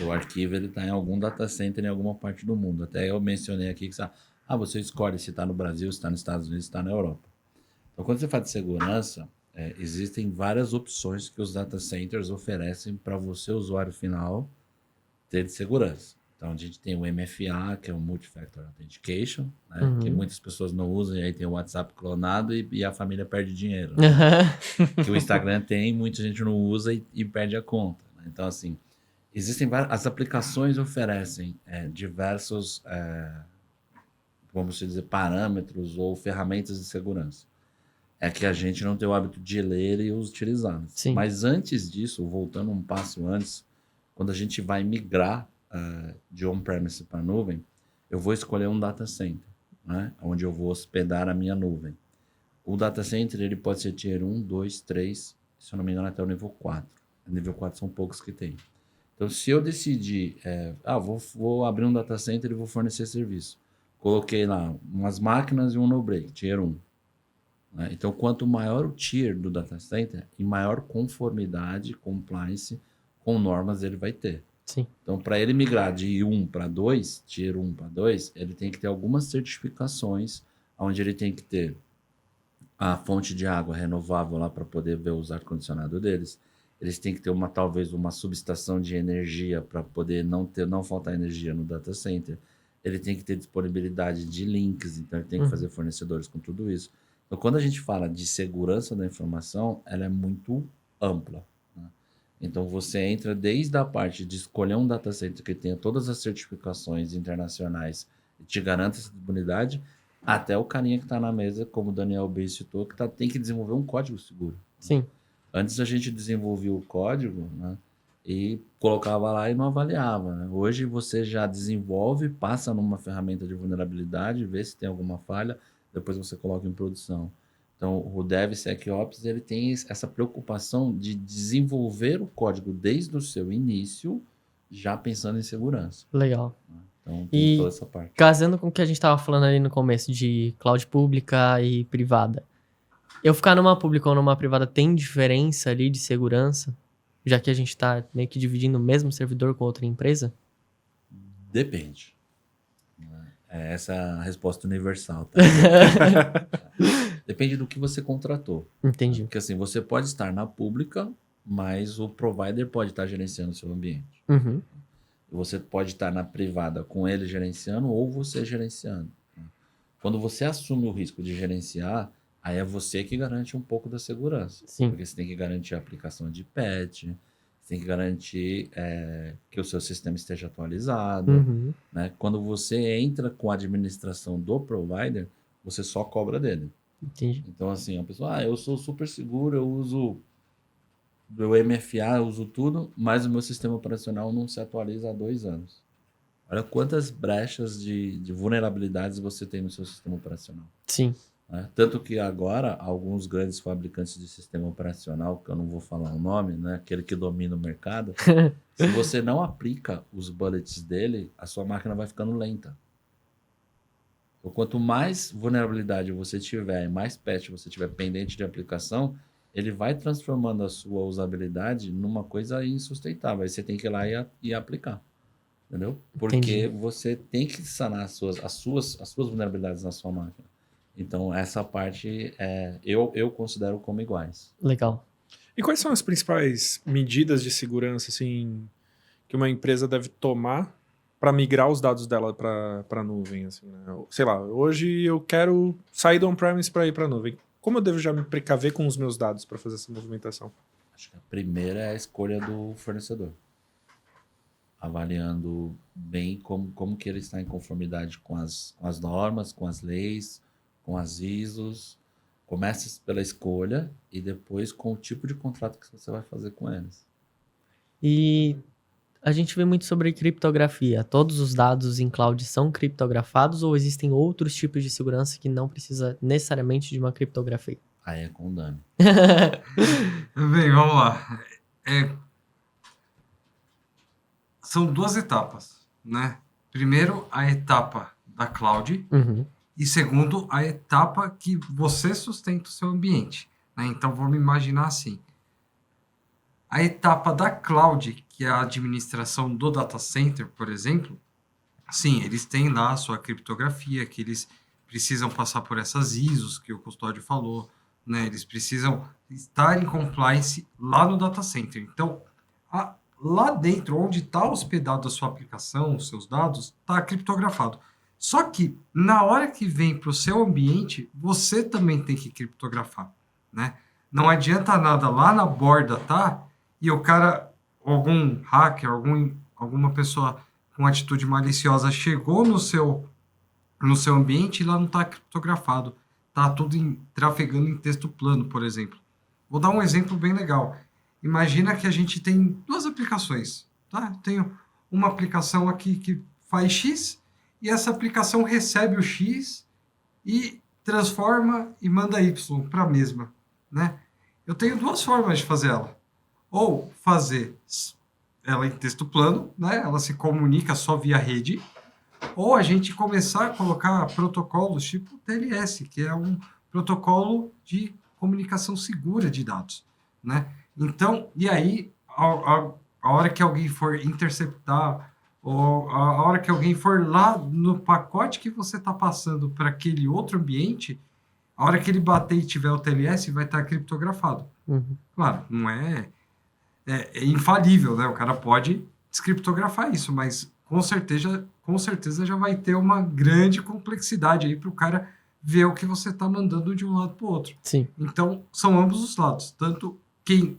O arquivo ele está em algum data center em alguma parte do mundo. Até eu mencionei aqui que você escolhe se está no Brasil, se está nos Estados Unidos, se está na Europa. Então, quando você fala de segurança, existem várias opções que os data centers oferecem para você, usuário final, ter de segurança. Então, a gente tem o MFA, que é o Multi-Factor Authentication, né? Uhum. Que muitas pessoas não usam, e aí tem o WhatsApp clonado e a família perde dinheiro. Aham. Que o Instagram tem, muita gente não usa e perde a conta. Né? Então, assim, existem as aplicações oferecem diversos, vamos dizer, parâmetros ou ferramentas de segurança. É que a gente não tem o hábito de ler e os utilizar. Sim. Mas antes disso, voltando um passo antes, quando a gente vai migrar de on-premise para nuvem, eu vou escolher um data center, né? Onde eu vou hospedar a minha nuvem. O data center ele pode ser tier 1, 2, 3, se eu não me engano até o nível 4. O nível 4 são poucos que tem. Então, se eu decidir, vou abrir um data center e vou fornecer serviço. Coloquei lá umas máquinas e um no-break, tier 1. Né? Então, quanto maior o tier do data center, e maior conformidade, compliance com normas ele vai ter. Sim. Então, para ele migrar de 1 para 2, tier 1 para 2, ele tem que ter algumas certificações, onde ele tem que ter a fonte de água renovável lá para poder ver os ar-condicionado deles. Eles têm que ter talvez uma subestação de energia para poder não faltar energia no data center. Ele tem que ter disponibilidade de links, então ele tem que fazer fornecedores com tudo isso. Então, quando a gente fala de segurança da informação, ela é muito ampla. Né? Então, você entra desde a parte de escolher um data center que tenha todas as certificações internacionais e te garanta essa disponibilidade, até o carinha que está na mesa, como o Daniel B. citou, que tem que desenvolver um código seguro. Sim. Antes a gente desenvolvia o código, né, e colocava lá e não avaliava. Né? Hoje você já desenvolve, passa numa ferramenta de vulnerabilidade, vê se tem alguma falha, depois você coloca em produção. Então, o DevSecOps ele tem essa preocupação de desenvolver o código desde o seu início, já pensando em segurança. Legal. Então, tem toda essa parte. Casando com o que a gente estava falando ali no começo de cloud pública e privada, eu ficar numa pública ou numa privada tem diferença ali de segurança? Já que a gente está meio que dividindo o mesmo servidor com outra empresa? Depende. Essa é a resposta universal. Tá? Depende do que você contratou. Entendi. Porque assim, você pode estar na pública, mas o provider pode estar gerenciando o seu ambiente. Uhum. Você pode estar na privada com ele gerenciando ou você gerenciando. Quando você assume o risco de gerenciar, aí é você que garante um pouco da segurança. Sim. Porque você tem que garantir a aplicação de patch, você tem que garantir que o seu sistema esteja atualizado. Uhum. Né? Quando você entra com a administração do provider, você só cobra dele. Entendi. Então, assim, a pessoa, eu sou super seguro, eu uso o MFA, eu uso tudo, mas o meu sistema operacional não se atualiza há 2 anos. Olha quantas brechas de vulnerabilidades você tem no seu sistema operacional. Sim. Né? Tanto que agora, alguns grandes fabricantes de sistema operacional, que eu não vou falar o nome, né? Aquele que domina o mercado, se você não aplica os bullets dele, a sua máquina vai ficando lenta. Então, quanto mais vulnerabilidade você tiver, mais patch você tiver pendente de aplicação, ele vai transformando a sua usabilidade numa coisa insustentável. Aí você tem que ir lá e aplicar. Entendeu? Porque Entendi. você tem que sanar as suas vulnerabilidades na sua máquina. Então, essa parte eu considero como iguais. Legal. E quais são as principais medidas de segurança assim, que uma empresa deve tomar para migrar os dados dela para a nuvem? Assim, né? Sei lá, hoje eu quero sair do on-premise para ir para a nuvem. Como eu devo já me precaver com os meus dados para fazer essa movimentação? Acho que a primeira é a escolha do fornecedor. Avaliando bem como que ele está em conformidade com as normas, com as leis, com as ISOs. Comece pela escolha e depois com o tipo de contrato que você vai fazer com eles. E a gente vê muito sobre criptografia. Todos os dados em cloud são criptografados ou existem outros tipos de segurança que não precisa necessariamente de uma criptografia? Aí é com o Dani. Bem, vamos lá. São duas etapas, né? Primeiro, a etapa da cloud Uhum. e segundo, a etapa que você sustenta o seu ambiente, né? Então, vamos imaginar assim. A etapa da cloud, que é a administração do data center, por exemplo, sim, eles têm lá a sua criptografia, que eles precisam passar por essas ISOs que o Custódio falou, né? Eles precisam estar em compliance lá no data center. Então, lá dentro, onde está hospedado a sua aplicação, os seus dados, está criptografado. Só que, na hora que vem para o seu ambiente, você também tem que criptografar, né? Não adianta nada lá na borda, tá? E o cara, algum hacker, alguma pessoa com atitude maliciosa chegou no seu ambiente e lá não está criptografado. Está tudo trafegando em texto plano, por exemplo. Vou dar um exemplo bem legal. Imagina que a gente tem duas aplicações, tá? Eu tenho uma aplicação aqui que faz X e essa aplicação recebe o X e transforma e manda Y para a mesma, né? Eu tenho duas formas de fazer ela. Ou fazer ela em texto plano, né? Ela se comunica só via rede, ou a gente começar a colocar protocolos tipo TLS, que é um protocolo de comunicação segura de dados, né? Então, e aí, a hora que alguém for interceptar, ou a hora que alguém for lá no pacote que você está passando para aquele outro ambiente, a hora que ele bater e tiver o TLS, vai estar criptografado. Uhum. Claro, não é infalível, né? O cara pode descriptografar isso, mas com certeza já vai ter uma grande complexidade aí para o cara ver o que você está mandando de um lado para o outro. Sim. Então, são ambos os lados. Tanto quem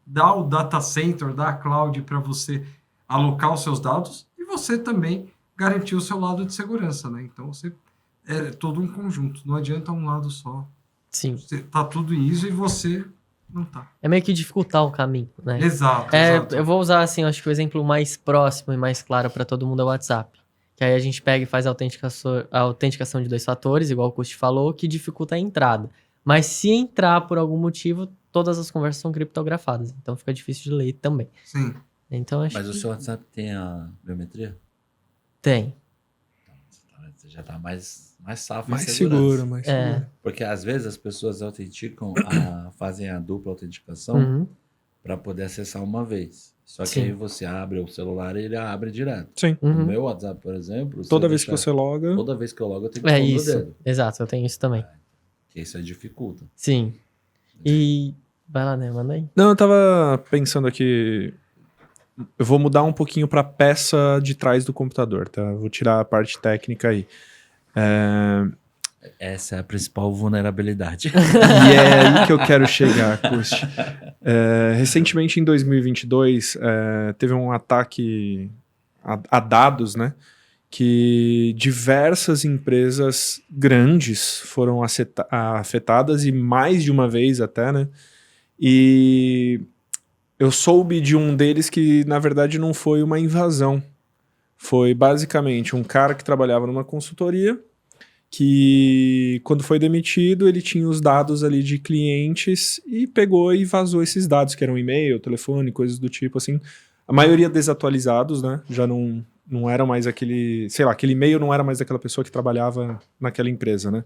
dá o data center, dá a cloud para você alocar os seus dados e você também garantir o seu lado de segurança, né? Então, é todo um conjunto. Não adianta um lado só. Sim. Tá tudo isso e você não tá. É meio que dificultar o caminho, né? Exato. Eu vou usar, assim, acho que o exemplo mais próximo e mais claro para todo mundo é o WhatsApp. Que aí a gente pega e faz a autenticação de 2 fatores, igual o Custi falou, que dificulta a entrada. Mas se entrar por algum motivo, todas as conversas são criptografadas. Então fica difícil de ler também. Sim. Então acho Mas o que seu WhatsApp tem a biometria? tem. Você já tá mais safo Mais em segurança. seguro, mais seguro. Porque às vezes as pessoas autenticam, fazem a dupla autenticação Uhum. para poder acessar uma vez. Só que Sim. aí você abre o celular e ele abre direto. Sim. O Uhum. meu WhatsApp, por exemplo... Toda vez que você loga... Toda vez que eu logo, eu tenho que É pôr no isso. dedo. Exato, eu tenho isso também. Que isso aí dificulta. Sim. E... Vai lá, né? Manda aí. Não, eu tava pensando aqui... Eu vou mudar um pouquinho pra peça de trás do computador, tá? Vou tirar a parte técnica aí. Essa é a principal vulnerabilidade. E é aí que eu quero chegar, Kusti. Recentemente, em 2022, teve um ataque a dados, né? Que diversas empresas grandes foram afetadas, e mais de uma vez até, né? E eu soube de um deles que, na verdade, não foi uma invasão. Foi basicamente um cara que trabalhava numa consultoria que, quando foi demitido, ele tinha os dados ali de clientes e pegou e vazou esses dados, que eram e-mail, telefone, coisas do tipo, assim. A maioria desatualizados, né? Já não era mais aquele... Sei lá, aquele e-mail não era mais daquela pessoa que trabalhava naquela empresa, né?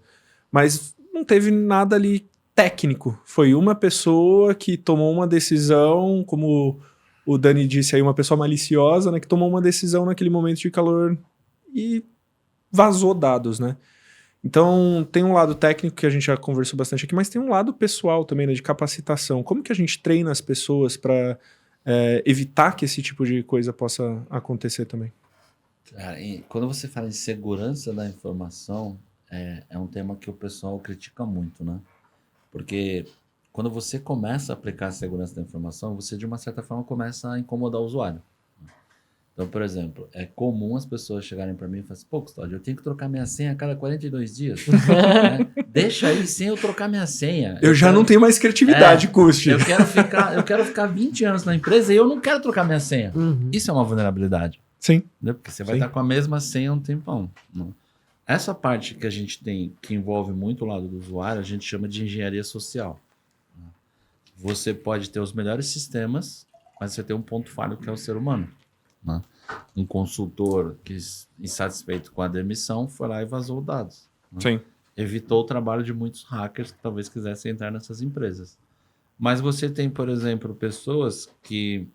Mas não teve nada ali técnico. Foi uma pessoa que tomou uma decisão como o Dani disse aí, uma pessoa maliciosa, né, que tomou uma decisão naquele momento de calor e vazou dados, né? Então, tem um lado técnico que a gente já conversou bastante aqui, mas tem um lado pessoal também, né, de capacitação. Como que a gente treina as pessoas para evitar que esse tipo de coisa possa acontecer também? Cara, e quando você fala em segurança da informação, é um tema que o pessoal critica muito, né? Porque quando você começa a aplicar a segurança da informação, você de uma certa forma começa a incomodar o usuário. Então, por exemplo, é comum as pessoas chegarem para mim e falarem assim, pô, Custódio, eu tenho que trocar minha senha a cada 42 dias. Né? Deixa aí sem eu trocar minha senha. Eu já quero- não tenho mais criatividade, Custi. Eu quero ficar 20 anos na empresa e eu não quero trocar minha senha. Uhum. Isso é uma vulnerabilidade. Sim. Né? Porque você vai Sim. estar com a mesma senha um tempão. Né? Essa parte que a gente tem, que envolve muito o lado do usuário, a gente chama de engenharia social. Né? Você pode ter os melhores sistemas, mas você tem um ponto falho que é o ser humano. Né? Um consultor que, insatisfeito com a demissão, foi lá e vazou dados. Né? Sim. Evitou o trabalho de muitos hackers que talvez quisessem entrar nessas empresas. Mas você tem, por exemplo, pessoas que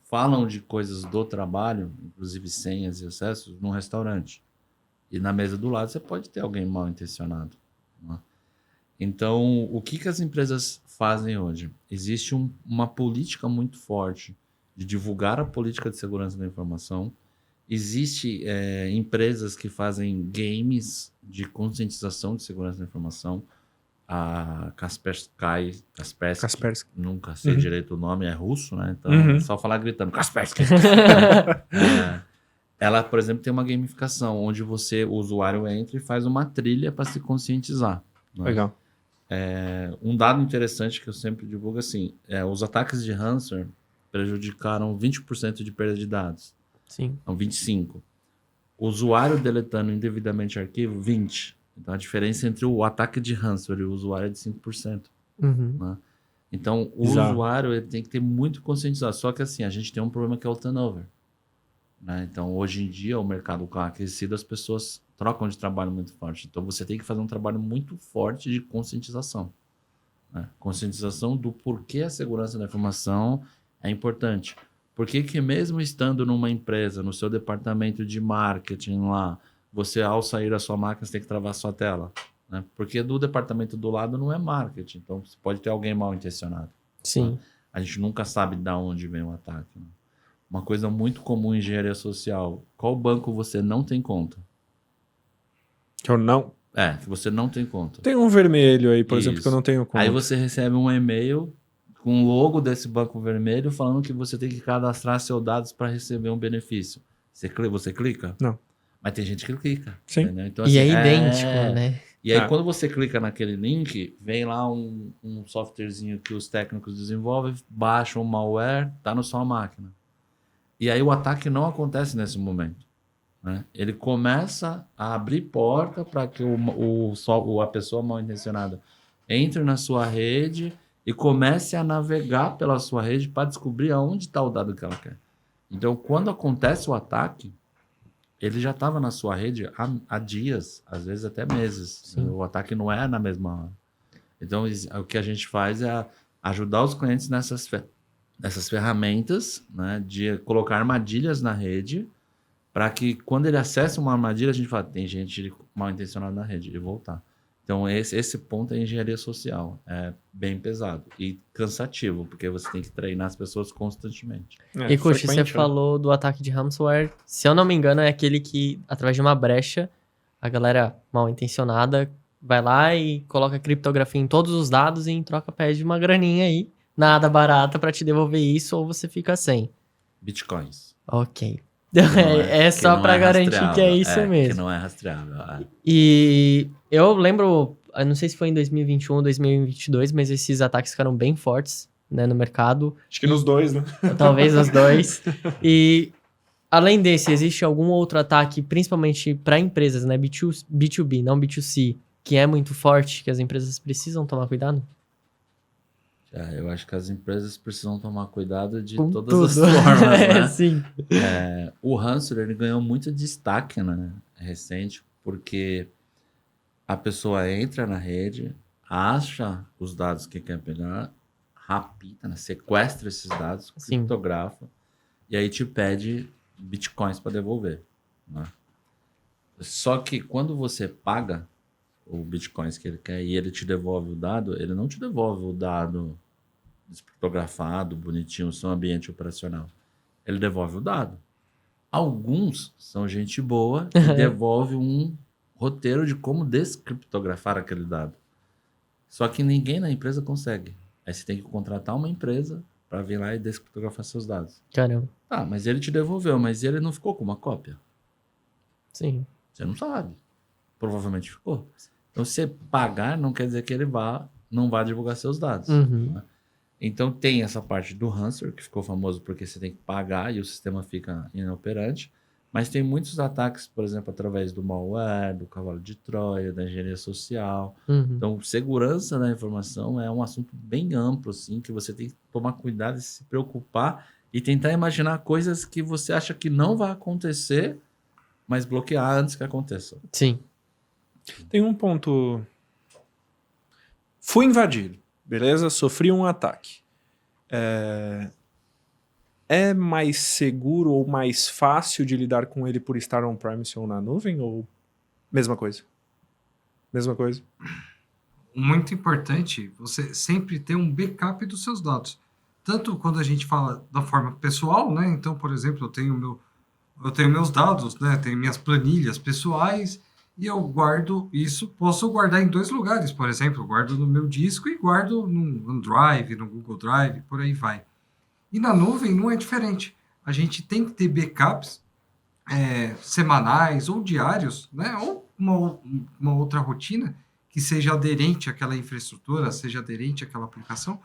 falam de coisas do trabalho, inclusive senhas e acessos, num restaurante. E na mesa do lado você pode ter alguém mal intencionado. Né? Então, o que as empresas fazem hoje? Existe uma política muito forte de divulgar a política de segurança da informação. Existe empresas que fazem games de conscientização de segurança da informação. A Kaspersky, Kaspersky. nunca sei direito o nome, é russo, né? Então, Uhum. é só falar gritando, Kaspersky. Ela, por exemplo, tem uma gamificação, onde o usuário entra e faz uma trilha para se conscientizar. Né? Legal. Um dado interessante que eu sempre divulgo assim, os ataques de ransomware prejudicaram 20% de perda de dados. Sim. Então, 25%. O usuário deletando indevidamente arquivo, 20%. Então, a diferença entre o ataque de ransomware e o usuário é de 5%. Uhum. Né? Então, o Exato. usuário ele tem que ter muito conscientizado. Só que assim, a gente tem um problema que é o turnover. Né? Então, hoje em dia, o mercado aquecido, as pessoas trocam de trabalho muito forte. Então, você tem que fazer um trabalho muito forte de conscientização. Né? Conscientização do porquê a segurança da informação é importante. Por que mesmo estando numa empresa, no seu departamento de marketing lá, você, ao sair da sua máquina, você tem que travar a sua tela? Né? Porque do departamento do lado não é marketing. Então, você pode ter alguém mal intencionado. Sim. A gente nunca sabe de onde vem o ataque. Né? Uma coisa muito comum em engenharia social. Qual banco você não tem conta? Que eu não... Que você não tem conta. Tem um vermelho aí, por exemplo, Isso. que eu não tenho conta. Aí você recebe um e-mail com o logo desse banco vermelho falando que você tem que cadastrar seus dados para receber um benefício. Você clica? Não. Mas tem gente que clica. Sim. Entendeu? Então, E assim, é idêntico, né? E aí, quando você clica naquele link, vem lá um softwarezinho que os técnicos desenvolvem, baixa um malware, tá na sua máquina. E aí o ataque não acontece nesse momento. Né? Ele começa a abrir porta para que a pessoa mal intencionada entre na sua rede e comece a navegar pela sua rede para descobrir aonde está o dado que ela quer. Então, quando acontece o ataque, ele já estava na sua rede há dias, às vezes até meses. Sim. O ataque não é na mesma hora. Então, o que a gente faz é ajudar os clientes nessas ferramentas, né, de colocar armadilhas na rede, para que quando ele acessa uma armadilha, a gente fala, tem gente mal intencionada na rede, e voltar. Então, esse ponto é engenharia social. É bem pesado e cansativo, porque você tem que treinar as pessoas constantemente. E, Kushi, você frequente, né? falou do ataque de ransomware. Se eu não me engano, é aquele que, através de uma brecha, a galera mal intencionada vai lá e coloca criptografia em todos os dados e em troca pede uma graninha aí, nada barata pra te devolver isso, ou você fica sem. Bitcoins. Ok. Que não É só que não pra garantir que é rastreável. isso Que mesmo. não é rastreável. E eu lembro, eu não sei se foi em 2021 ou 2022, mas esses ataques ficaram bem fortes, né, no mercado. Acho que nos dois, né? Talvez os dois. E além desse, existe algum outro ataque, principalmente para empresas, né, B2B, não B2C, que é muito forte, que as empresas precisam tomar cuidado? Eu acho que as empresas precisam tomar cuidado de Com todas tudo. as formas, né? Sim. O ransomware ele ganhou muito destaque, né, recente, porque a pessoa entra na rede, acha os dados que quer pegar, rapina, né? Sequestra esses dados, Sim. criptografa, e aí te pede bitcoins para devolver, né? Só que quando você paga o bitcoins que ele quer e ele te devolve o dado, ele não te devolve o dado criptografado, bonitinho, no seu ambiente operacional. Ele devolve o dado. Alguns são gente boa e devolve um roteiro de como descriptografar aquele dado. Só que ninguém na empresa consegue. Aí você tem que contratar uma empresa para vir lá e descriptografar seus dados. Caramba. Tá, mas ele te devolveu, mas ele não ficou com uma cópia? Sim. Você não sabe. Provavelmente ficou. Então, você pagar não quer dizer que ele não vá divulgar seus dados. Uhum. Né? Então, tem essa parte do ransomware, que ficou famoso porque você tem que pagar e o sistema fica inoperante. Mas tem muitos ataques, por exemplo, através do malware, do cavalo de Troia, da engenharia social. Uhum. Então, segurança da informação é um assunto bem amplo, assim, que você tem que tomar cuidado e se preocupar e tentar imaginar coisas que você acha que não vai acontecer, mas bloquear antes que aconteça. Sim. Tem um ponto. Fui invadido, beleza? Sofri um ataque. É mais seguro ou mais fácil de lidar com ele por estar on-premise ou na nuvem? Ou mesma coisa? Mesma coisa? Muito importante você sempre ter um backup dos seus dados. Tanto quando a gente fala da forma pessoal, né? Então, por exemplo, eu tenho meus dados, né? Tenho minhas planilhas pessoais e eu guardo isso. Posso guardar em 2 lugares, por exemplo. Eu guardo no meu disco e guardo no OneDrive, no Google Drive, por aí vai. E na nuvem não é diferente. A gente tem que ter backups semanais ou diários, né? Ou uma outra rotina que seja aderente àquela infraestrutura, seja aderente àquela aplicação,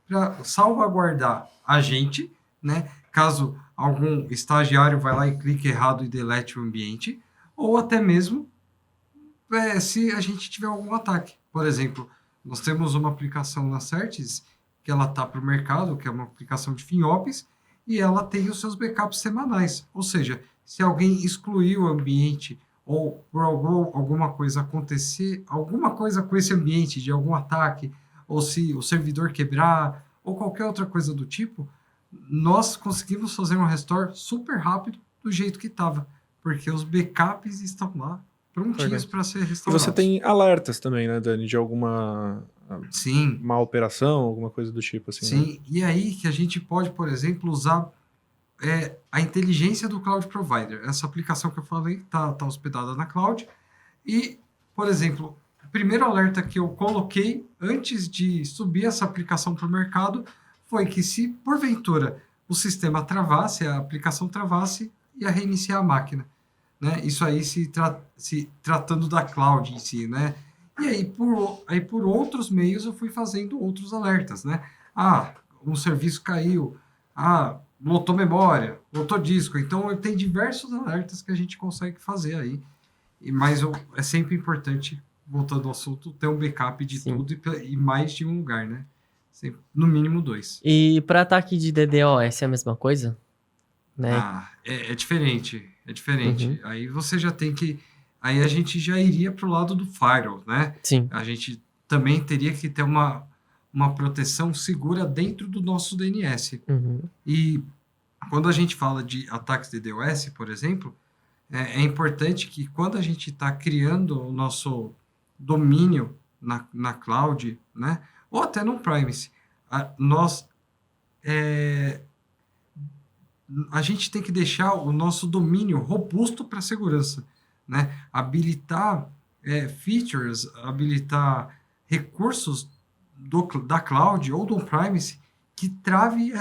para salvaguardar a gente, né? Caso algum estagiário vá lá e clique errado e delete o ambiente, ou até mesmo se a gente tiver algum ataque. Por exemplo, nós temos uma aplicação na Certis que ela está para o mercado, que é uma aplicação de FinOps, e ela tem os seus backups semanais. Ou seja, se alguém excluir o ambiente ou por alguma coisa acontecer, alguma coisa com esse ambiente de algum ataque, ou se o servidor quebrar, ou qualquer outra coisa do tipo, nós conseguimos fazer um restore super rápido do jeito que estava, porque os backups estão lá prontinhos para ser E restaurados. você tem alertas também, né, Dani, de alguma Sim. má operação, alguma coisa do tipo assim. Sim, Né? e aí que a gente pode, por exemplo, usar a inteligência do Cloud Provider. Essa aplicação que eu falei está hospedada na cloud. E, por exemplo, o primeiro alerta que eu coloquei antes de subir essa aplicação para o mercado foi que se, porventura, o sistema travasse, a aplicação travasse, ia reiniciar a máquina. Né? Isso aí se tratando da cloud em si, né? E aí por outros meios eu fui fazendo outros alertas, né? Um serviço caiu, lotou memória, lotou disco. Então tem diversos alertas que a gente consegue fazer aí. Mas é sempre importante, voltando ao assunto, ter um backup de Sim. tudo e mais de um lugar, né? Sempre, no mínimo 2. E para ataque de DDoS é a mesma coisa? Né? É diferente. É diferente. Uhum. Aí você já tem que... Aí a gente já iria para o lado do firewall, né? Sim. A gente também teria que ter uma proteção segura dentro do nosso DNS. Uhum. E quando a gente fala de ataques de DDoS, por exemplo, é importante que quando a gente está criando o nosso domínio na cloud, né? Ou até no premise, a gente tem que deixar o nosso domínio robusto para segurança, né? Habilitar features, habilitar recursos da cloud ou do on-premise que trave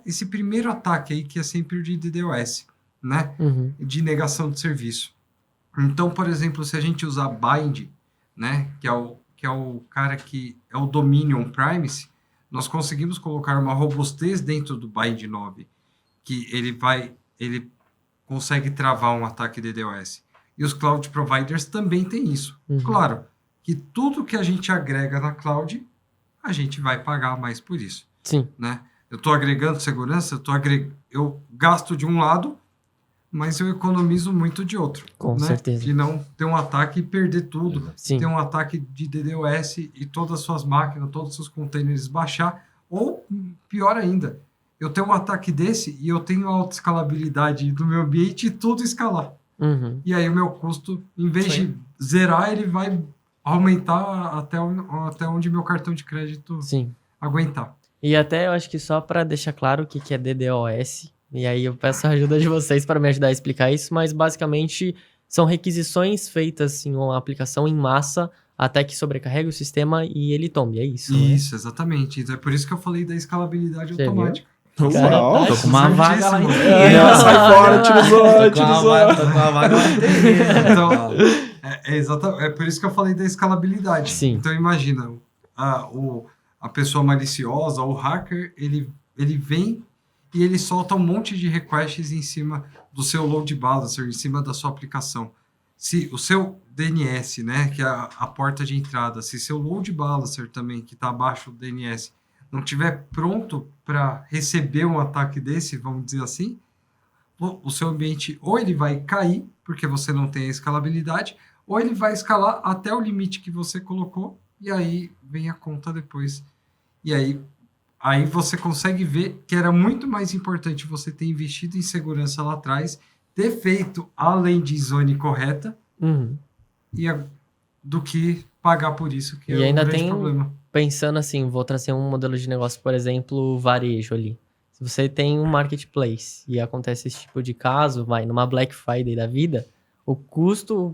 esse primeiro ataque aí, que é sempre o de DDoS, né? Uhum. De negação de serviço. Então, por exemplo, se a gente usar bind, né? Que é o cara que é o domínio on-premise, nós conseguimos colocar uma robustez dentro do bind 9, que ele consegue travar um ataque DDoS. E os cloud providers também têm isso. Uhum. Claro que tudo que a gente agrega na cloud, a gente vai pagar mais por isso. Sim. Né? Eu estou agregando segurança, eu gasto de um lado, mas eu economizo muito de outro. Com né? certeza. De não ter um ataque e perder tudo. Sim. Ter um ataque de DDoS e todas as suas máquinas, todos os seus containers baixar. Ou, pior ainda, eu tenho um ataque desse e eu tenho alta escalabilidade do meu ambiente e tudo escalar. Uhum. E aí o meu custo, em vez de zerar, ele vai aumentar até onde meu cartão de crédito Sim. aguentar. E até eu acho que só para deixar claro o que é DDoS, e aí eu peço a ajuda de vocês para me ajudar a explicar isso, mas basicamente são requisições feitas em uma aplicação em massa até que sobrecarregue o sistema e ele tombe, é isso? Isso, exatamente. Então é por isso que eu falei da escalabilidade Você automática. Uau! Tô com uma vaga lá em Sai fora, tira o zóio, Tô tira o com zóio. uma vaga lá em TI. Então, é por isso que eu falei da escalabilidade. Sim. Então imagina, a pessoa maliciosa, o hacker, ele vem e ele solta um monte de requests em cima do seu load balancer, em cima da sua aplicação. Se o seu DNS, né, que é a porta de entrada, se seu load balancer também, que está abaixo do DNS, não estiver pronto para receber um ataque desse, vamos dizer assim, o seu ambiente ou ele vai cair, porque você não tem a escalabilidade, ou ele vai escalar até o limite que você colocou, e aí vem a conta depois. E aí você consegue ver que era muito mais importante você ter investido em segurança lá atrás, ter feito a landing zone correta, Uhum. do que pagar por isso, que E é ainda um grande tem problema. Pensando assim, vou trazer um modelo de negócio, por exemplo, varejo ali. Se você tem um marketplace e acontece esse tipo de caso, vai numa Black Friday da vida, o custo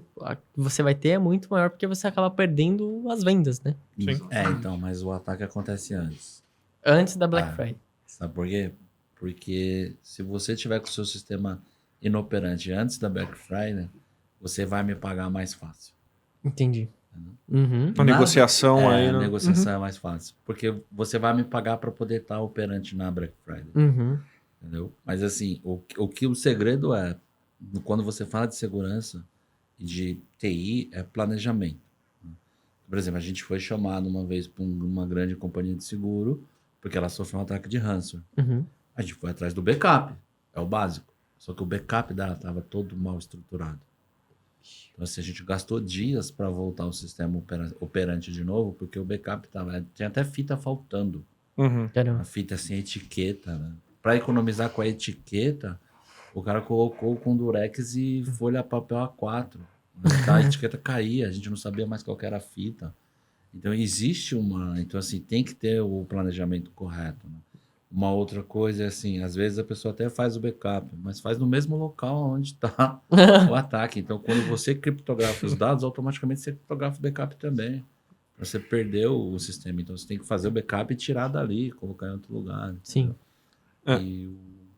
que você vai ter é muito maior porque você acaba perdendo as vendas, né? Sim. Então, mas o ataque acontece antes. Antes da Black Ah. Friday. Sabe por quê? Porque se você tiver com o seu sistema inoperante antes da Black Friday, você vai me pagar mais fácil. Entendi. Uhum. A negociação aí, A né? negociação é mais fácil. Porque você vai me pagar para poder estar operante na Black Friday. Uhum. Entendeu? Mas assim, o que o segredo é, quando você fala de segurança e de TI, é planejamento. Por exemplo, a gente foi chamado uma vez por uma grande companhia de seguro, porque ela sofreu um ataque de ransomware. Uhum. A gente foi atrás do backup, é o básico. Só que o backup dela estava todo mal estruturado. Então, assim, a gente gastou dias para voltar o sistema operante de novo, porque o backup tinha até fita faltando. Uhum. Caramba. Uma fita sem etiqueta, né? Para economizar com a etiqueta, o cara colocou com durex e folha papel A4. A etiqueta caía, a gente não sabia mais qual que era a fita. Então, existe Então, assim, tem que ter o planejamento correto, né? Uma outra coisa é assim, às vezes a pessoa até faz o backup, mas faz no mesmo local onde está o ataque. Então, quando você criptografa os dados, automaticamente você criptografa o backup também. Você perdeu o sistema. Então, você tem que fazer o backup e tirar dali, colocar em outro lugar. Sim. E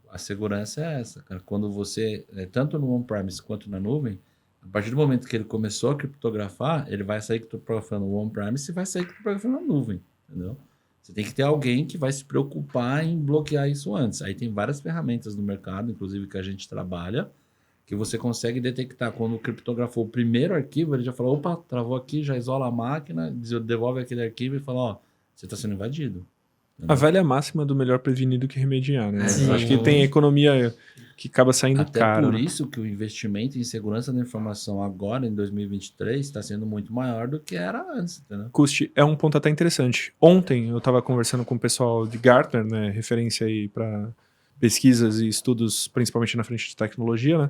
a segurança é essa, cara. Quando você, tanto no on-premise quanto na nuvem, a partir do momento que ele começou a criptografar, ele vai sair criptografando no on-premise e vai sair criptografando na nuvem, entendeu? Você tem que ter alguém que vai se preocupar em bloquear isso antes. Aí tem várias ferramentas no mercado, inclusive que a gente trabalha, que você consegue detectar. Quando criptografou o primeiro arquivo, ele já falou, opa, travou aqui, já isola a máquina, devolve aquele arquivo e fala, ó, você está sendo invadido. A velha máxima do melhor prevenido que remediar, né? Sim. Acho que tem economia que acaba saindo Até caro. por né? isso que o investimento em segurança da informação agora, em 2023, está sendo muito maior do que era antes, entendeu? Custe é um ponto até interessante. Ontem eu estava conversando com o pessoal de Gartner, né, referência aí para pesquisas e estudos, principalmente na frente de tecnologia, né?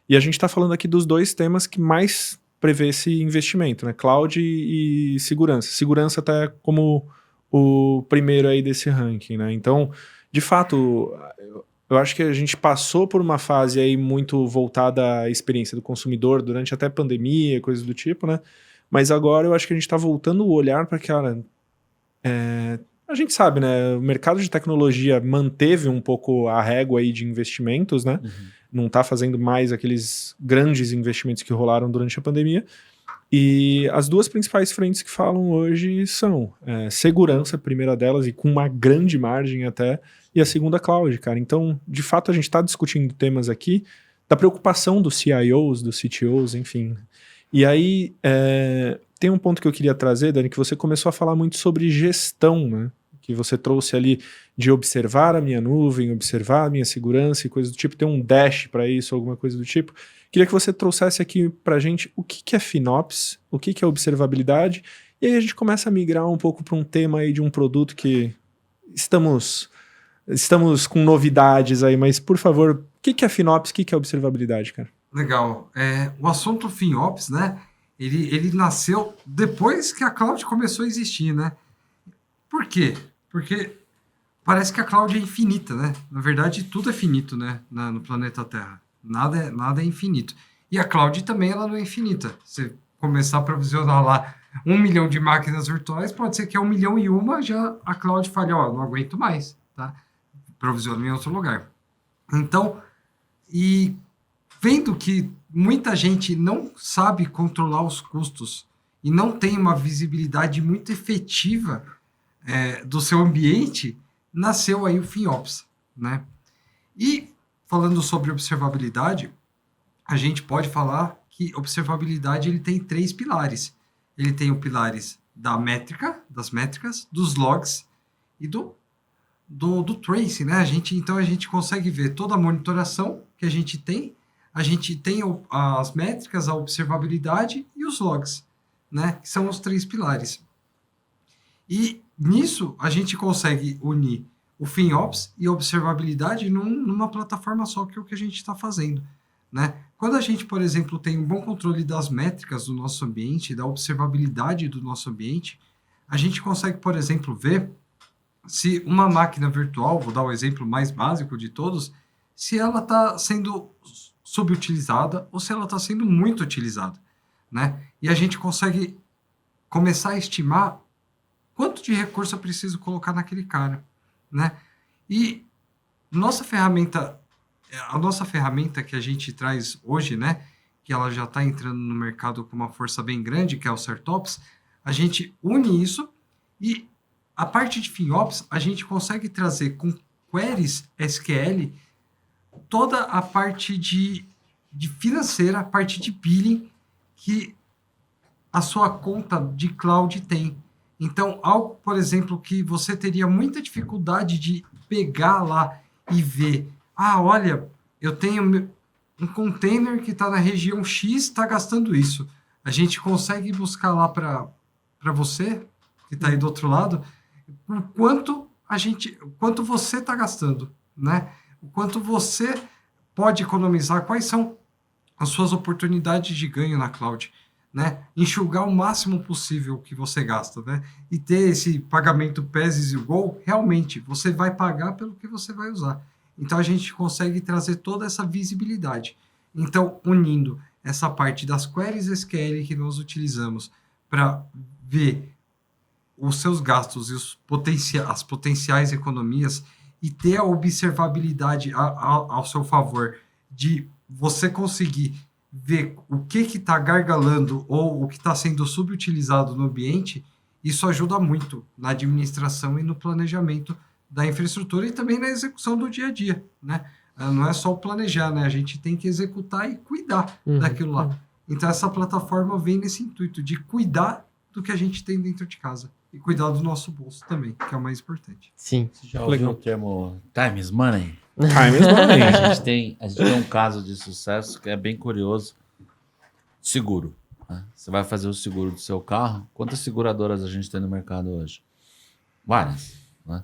E a gente está falando aqui dos dois temas que mais prevê esse investimento, né? Cloud e segurança. Segurança até como o primeiro aí desse ranking, né? Então, de fato, eu acho que a gente passou por uma fase aí muito voltada à experiência do consumidor durante até a pandemia, coisas do tipo, né? Mas agora eu acho que a gente está voltando o olhar para que, olha, a gente sabe, né? O mercado de tecnologia manteve um pouco a régua aí de investimentos, né? Não está fazendo mais aqueles grandes investimentos que rolaram durante a pandemia. E as duas principais frentes que falam hoje são segurança, a primeira delas, e com uma grande margem até, e a segunda, cloud, cara. Então, de fato, a gente está discutindo temas aqui da preocupação dos CIOs, dos CTOs, enfim. E aí, tem um ponto que eu queria trazer, Dani, que você começou a falar muito sobre gestão, né? que você trouxe ali de observar a minha nuvem, observar a minha segurança e coisas do tipo, ter um dash para isso, alguma coisa do tipo. Queria que você trouxesse aqui para a gente o que é FinOps, o que é observabilidade, e aí a gente começa a migrar um pouco para um tema aí de um produto que estamos com novidades aí, mas por favor, o que é FinOps, o que é observabilidade, cara? Legal. O assunto FinOps, né? Ele nasceu depois que a cloud começou a existir, né? Por quê? Porque parece que a cloud é infinita, né? Na verdade, tudo é finito, né? No planeta Terra. Nada é infinito. E a cloud também ela não é infinita. Você começar a provisionar lá 1 milhão de máquinas virtuais, pode ser que a 1.000.001 já a cloud fale, ó, não aguento mais, tá? Provisiona em outro lugar. Então, e vendo que muita gente não sabe controlar os custos e não tem uma visibilidade muito efetiva do seu ambiente, nasceu aí o FinOps, né? E falando sobre observabilidade, a gente pode falar que observabilidade ele tem 3 pilares. Ele tem os pilares das métricas, dos logs e do trace, né? Então a gente consegue ver toda a monitoração que a gente tem as métricas, a observabilidade e os logs, né? Que são os 3 pilares. E nisso a gente consegue unir o FinOps e a observabilidade numa plataforma só, que é o que a gente está fazendo, né? Quando a gente, por exemplo, tem um bom controle das métricas do nosso ambiente, da observabilidade do nosso ambiente, a gente consegue, por exemplo, ver se uma máquina virtual, vou dar o exemplo mais básico de todos, se ela está sendo subutilizada ou se ela está sendo muito utilizada, né? E a gente consegue começar a estimar quanto de recurso eu preciso colocar naquele cara, né? E a nossa ferramenta que a gente traz hoje, né, que ela já está entrando no mercado com uma força bem grande, que é o CertOps, a gente une isso e a parte de FinOps a gente consegue trazer com queries SQL toda a parte de financeira, a parte de billing que a sua conta de cloud tem. Então, algo, por exemplo, que você teria muita dificuldade de pegar lá e ver, olha, eu tenho um container que está na região X, está gastando isso. A gente consegue buscar lá para você, que está aí do outro lado, o quanto você está gastando, né? O quanto você pode economizar, quais são as suas oportunidades de ganho na cloud, né? Enxugar o máximo possível que você gasta, né? E ter esse pagamento PES as you go, realmente, você vai pagar pelo que você vai usar. Então, a gente consegue trazer toda essa visibilidade. Então, unindo essa parte das queries SQL que nós utilizamos para ver os seus gastos e as potenciais economias e ter a observabilidade ao seu favor de você conseguir ver o que está gargalando ou o que está sendo subutilizado no ambiente, isso ajuda muito na administração e no planejamento da infraestrutura e também na execução do dia a dia, né? Não é só o planejar, né? A gente tem que executar e cuidar daquilo lá. Então, essa plataforma vem nesse intuito de cuidar do que a gente tem dentro de casa e cuidar do nosso bolso também, que é o mais importante. Sim. Você já ouviu o termo time is money? Time is money. A gente tem um caso de sucesso que é bem curioso. Seguro. Né? Você vai fazer o seguro do seu carro. Quantas seguradoras a gente tem no mercado hoje? Várias. Né?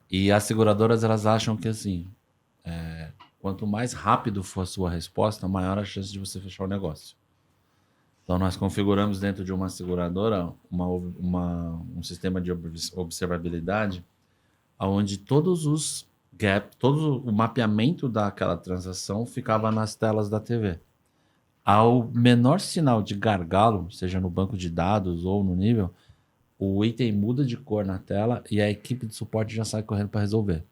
E as seguradoras, elas acham que assim, quanto mais rápido for a sua resposta, maior a chance de você fechar o negócio. Então, nós configuramos dentro de uma seguradora um sistema de observabilidade onde todos os gaps, todo o mapeamento daquela transação ficava nas telas da TV. Ao menor sinal de gargalo, seja no banco de dados ou no nível, o item muda de cor na tela e a equipe de suporte já sai correndo para resolver.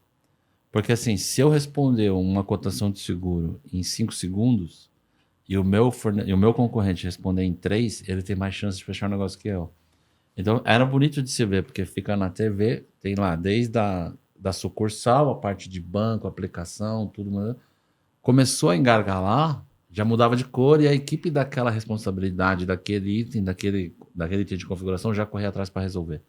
Porque assim, se eu responder uma cotação de seguro em 5 segundos e o meu concorrente responder em 3, ele tem mais chance de fechar o negócio que eu. Então, era bonito de se ver, porque fica na TV, tem lá desde da sucursal, a parte de banco, aplicação, tudo. Começou a engargalar, já mudava de cor e a equipe daquela responsabilidade, daquele item, daquele item de configuração já corria atrás para resolver.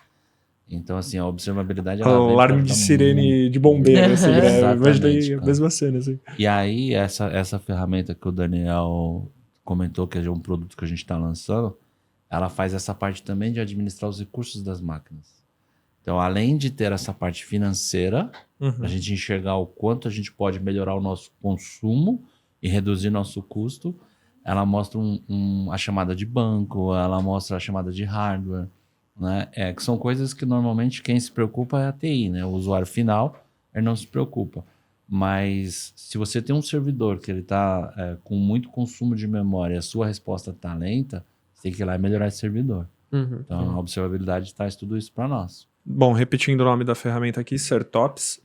Então, assim, a observabilidade... ela vem Alarme pra de dar sirene de bombeiro, assim, né? Exatamente, Imaginei a cara. mesma cena, assim. E aí, essa ferramenta que o Daniel comentou, que é um produto que a gente está lançando, ela faz essa parte também de administrar os recursos das máquinas. Então, além de ter essa parte financeira, a gente enxergar o quanto a gente pode melhorar o nosso consumo e reduzir nosso custo, ela mostra a chamada de banco, ela mostra a chamada de hardware, né? Que são coisas que normalmente quem se preocupa é a TI, né? O usuário final, ele não se preocupa. Mas se você tem um servidor que ele está com muito consumo de memória e a sua resposta está lenta, você tem que ir lá e melhorar esse servidor. Então, a observabilidade traz tudo isso para nós. Bom, repetindo o nome da ferramenta aqui, Certops,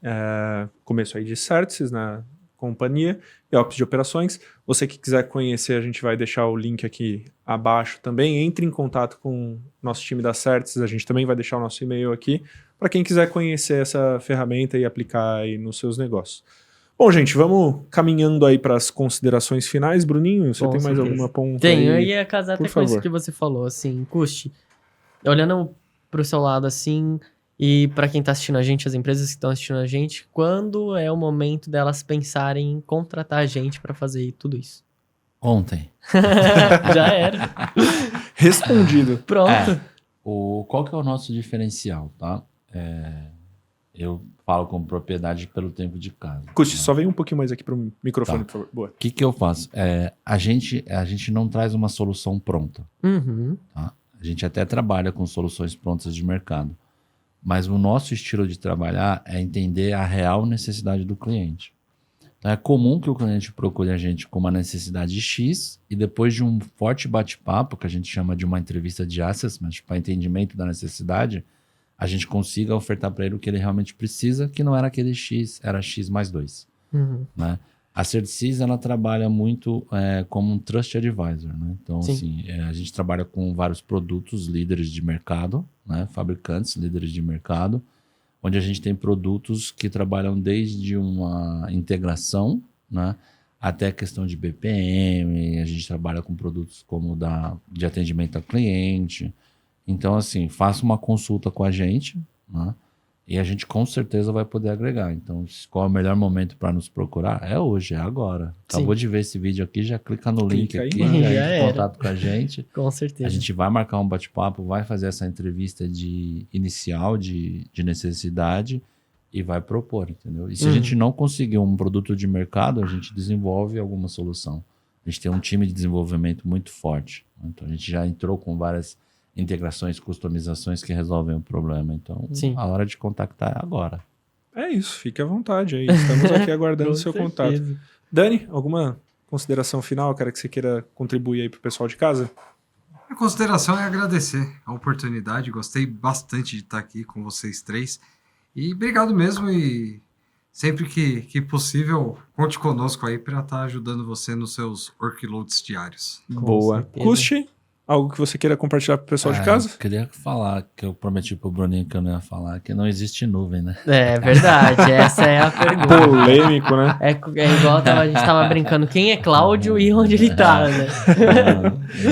começo aí de Certsys na companhia e Ops de operações. Você que quiser conhecer, a gente vai deixar o link aqui abaixo também. Entre em contato com o nosso time da Certsys, a gente também vai deixar o nosso e-mail aqui para quem quiser conhecer essa ferramenta e aplicar aí nos seus negócios. Bom, gente, vamos caminhando aí para as considerações finais. Bruninho, você Com tem mais certeza. alguma ponta Tenho, eu aí? ia casar por até com isso favor. que você falou, assim, Custi, olhando pro seu lado, assim, e pra quem tá assistindo a gente, as empresas que estão assistindo a gente, quando é o momento delas pensarem em contratar a gente pra fazer tudo isso? Ontem. Já era. Respondido. Pronto. Qual que é o nosso diferencial, tá? Eu falo com propriedade pelo tempo de casa. Custi, só vem um pouquinho mais aqui pro microfone, Tá. por favor. Boa. O que eu faço? A gente não traz uma solução pronta. Uhum. Tá? A gente até trabalha com soluções prontas de mercado. Mas o nosso estilo de trabalhar é entender a real necessidade do cliente. Então, é comum que o cliente procure a gente com uma necessidade X e depois de um forte bate-papo, que a gente chama de uma entrevista de assessment, para entendimento da necessidade, a gente consiga ofertar para ele o que ele realmente precisa, que não era aquele X, era X mais 2. Uhum. Né? A Certsys, ela trabalha muito como um trust advisor, né? Então, Sim. assim, a gente trabalha com vários produtos líderes de mercado, né? Fabricantes líderes de mercado, onde a gente tem produtos que trabalham desde uma integração, né? Até a questão de BPM, a gente trabalha com produtos como de atendimento ao cliente. Então, assim, faça uma consulta com a gente, né? E a gente com certeza vai poder agregar. Então, qual é o melhor momento para nos procurar? É hoje, é agora. Acabou de ver esse vídeo aqui, já clica no link Clica aí, aqui, mano. já Já entra em era. contato com a gente. Com certeza. A gente vai marcar um bate-papo, vai fazer essa entrevista inicial de necessidade e vai propor, entendeu? E se a gente não conseguir um produto de mercado, a gente desenvolve alguma solução. A gente tem um time de desenvolvimento muito forte. Então, a gente já entrou com várias integrações, customizações que resolvem o problema. Então, Sim. a hora de contactar é agora. É isso, fique à vontade aí. Estamos aqui aguardando o Com seu certeza. contato. Dani, alguma consideração final, cara, que você queira contribuir aí pro pessoal de casa? A consideração é agradecer a oportunidade. Gostei bastante de estar aqui com vocês três. E obrigado mesmo. E sempre que possível, conte conosco aí para estar ajudando você nos seus workloads diários. Com Boa. certeza. Custi, algo que você queira compartilhar pro pessoal de casa? Eu queria falar, que eu prometi pro Bruninho que eu não ia falar, que não existe nuvem, né? É verdade, essa é a pergunta. Polêmico, né? É igual a gente tava brincando, quem é Cláudio e onde ele tá, né?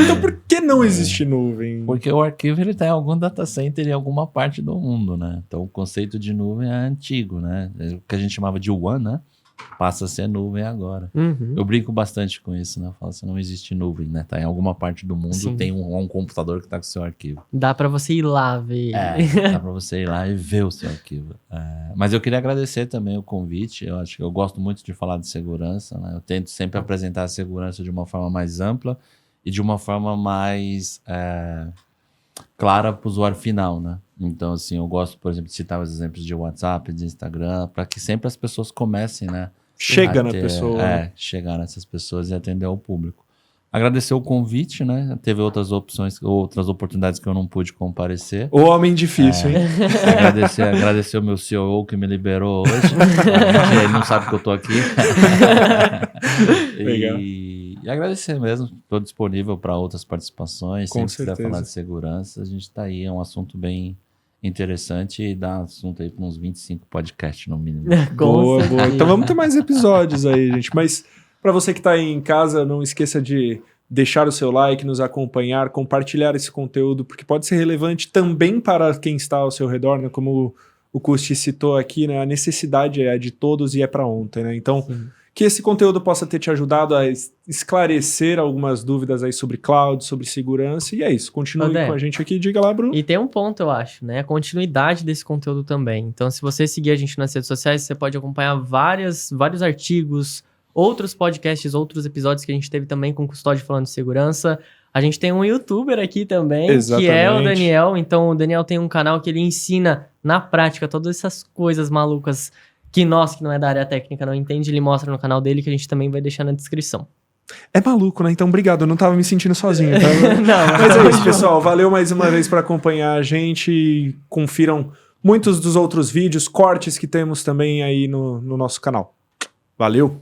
Então por que não existe nuvem? Porque o arquivo ele está em algum data center em alguma parte do mundo, né? Então o conceito de nuvem é antigo, né? O que a gente chamava de WAN, né? Passa a ser nuvem agora. Uhum. Eu brinco bastante com isso, né? Eu falo assim, não existe nuvem, né? Tá em alguma parte do mundo, Sim. tem um computador que tá com o seu arquivo. Dá pra você ir lá ver. Dá pra você ir lá e ver o seu arquivo. Mas eu queria agradecer também o convite. Eu acho que eu gosto muito de falar de segurança, né? Eu tento sempre apresentar a segurança de uma forma mais ampla e de uma forma mais clara para o usuário final, né? Então, assim, eu gosto, por exemplo, de citar os exemplos de WhatsApp, de Instagram, para que sempre as pessoas comecem, né? Chega a na ter- pessoa. chegar nessas pessoas e atender ao público. Agradecer o convite, né? Teve outras opções, outras oportunidades que eu não pude comparecer. O homem difícil, hein? Agradecer o meu CEO que me liberou hoje. Ele não sabe que eu tô aqui. Legal. E agradecer mesmo. Estou disponível para outras participações. Com Sempre que quiser certeza. falar de segurança, a gente está aí. É um assunto bem interessante e dá assunto aí para uns 25 podcasts no mínimo. Com Boa, certeza. boa. Então vamos ter mais episódios aí, gente. Mas para você que tá aí em casa, não esqueça de deixar o seu like, nos acompanhar, compartilhar esse conteúdo, porque pode ser relevante também para quem está ao seu redor, né? Como o Kusti citou aqui, né? A necessidade é de todos e é para ontem, né? Então, Sim. que esse conteúdo possa ter te ajudado a esclarecer algumas dúvidas aí sobre cloud, sobre segurança, e é isso. Continue André, com a gente aqui, diga lá, Bruno. E tem um ponto, eu acho, né? A continuidade desse conteúdo também. Então, se você seguir a gente nas redes sociais, você pode acompanhar vários artigos, outros podcasts, outros episódios que a gente teve também com o Custódio falando de segurança. A gente tem um youtuber aqui também, que é o Exatamente. Daniel. Então, o Daniel tem um canal que ele ensina na prática todas essas coisas malucas que nós, que não é da área técnica, não entende. Ele mostra no canal dele, que a gente também vai deixar na descrição. É maluco, né? Então, obrigado. Eu não tava me sentindo sozinho, tá? Não, Mas é isso, pessoal. Valeu mais uma vez por acompanhar a gente. Confiram muitos dos outros vídeos, cortes que temos também aí no nosso canal. Valeu!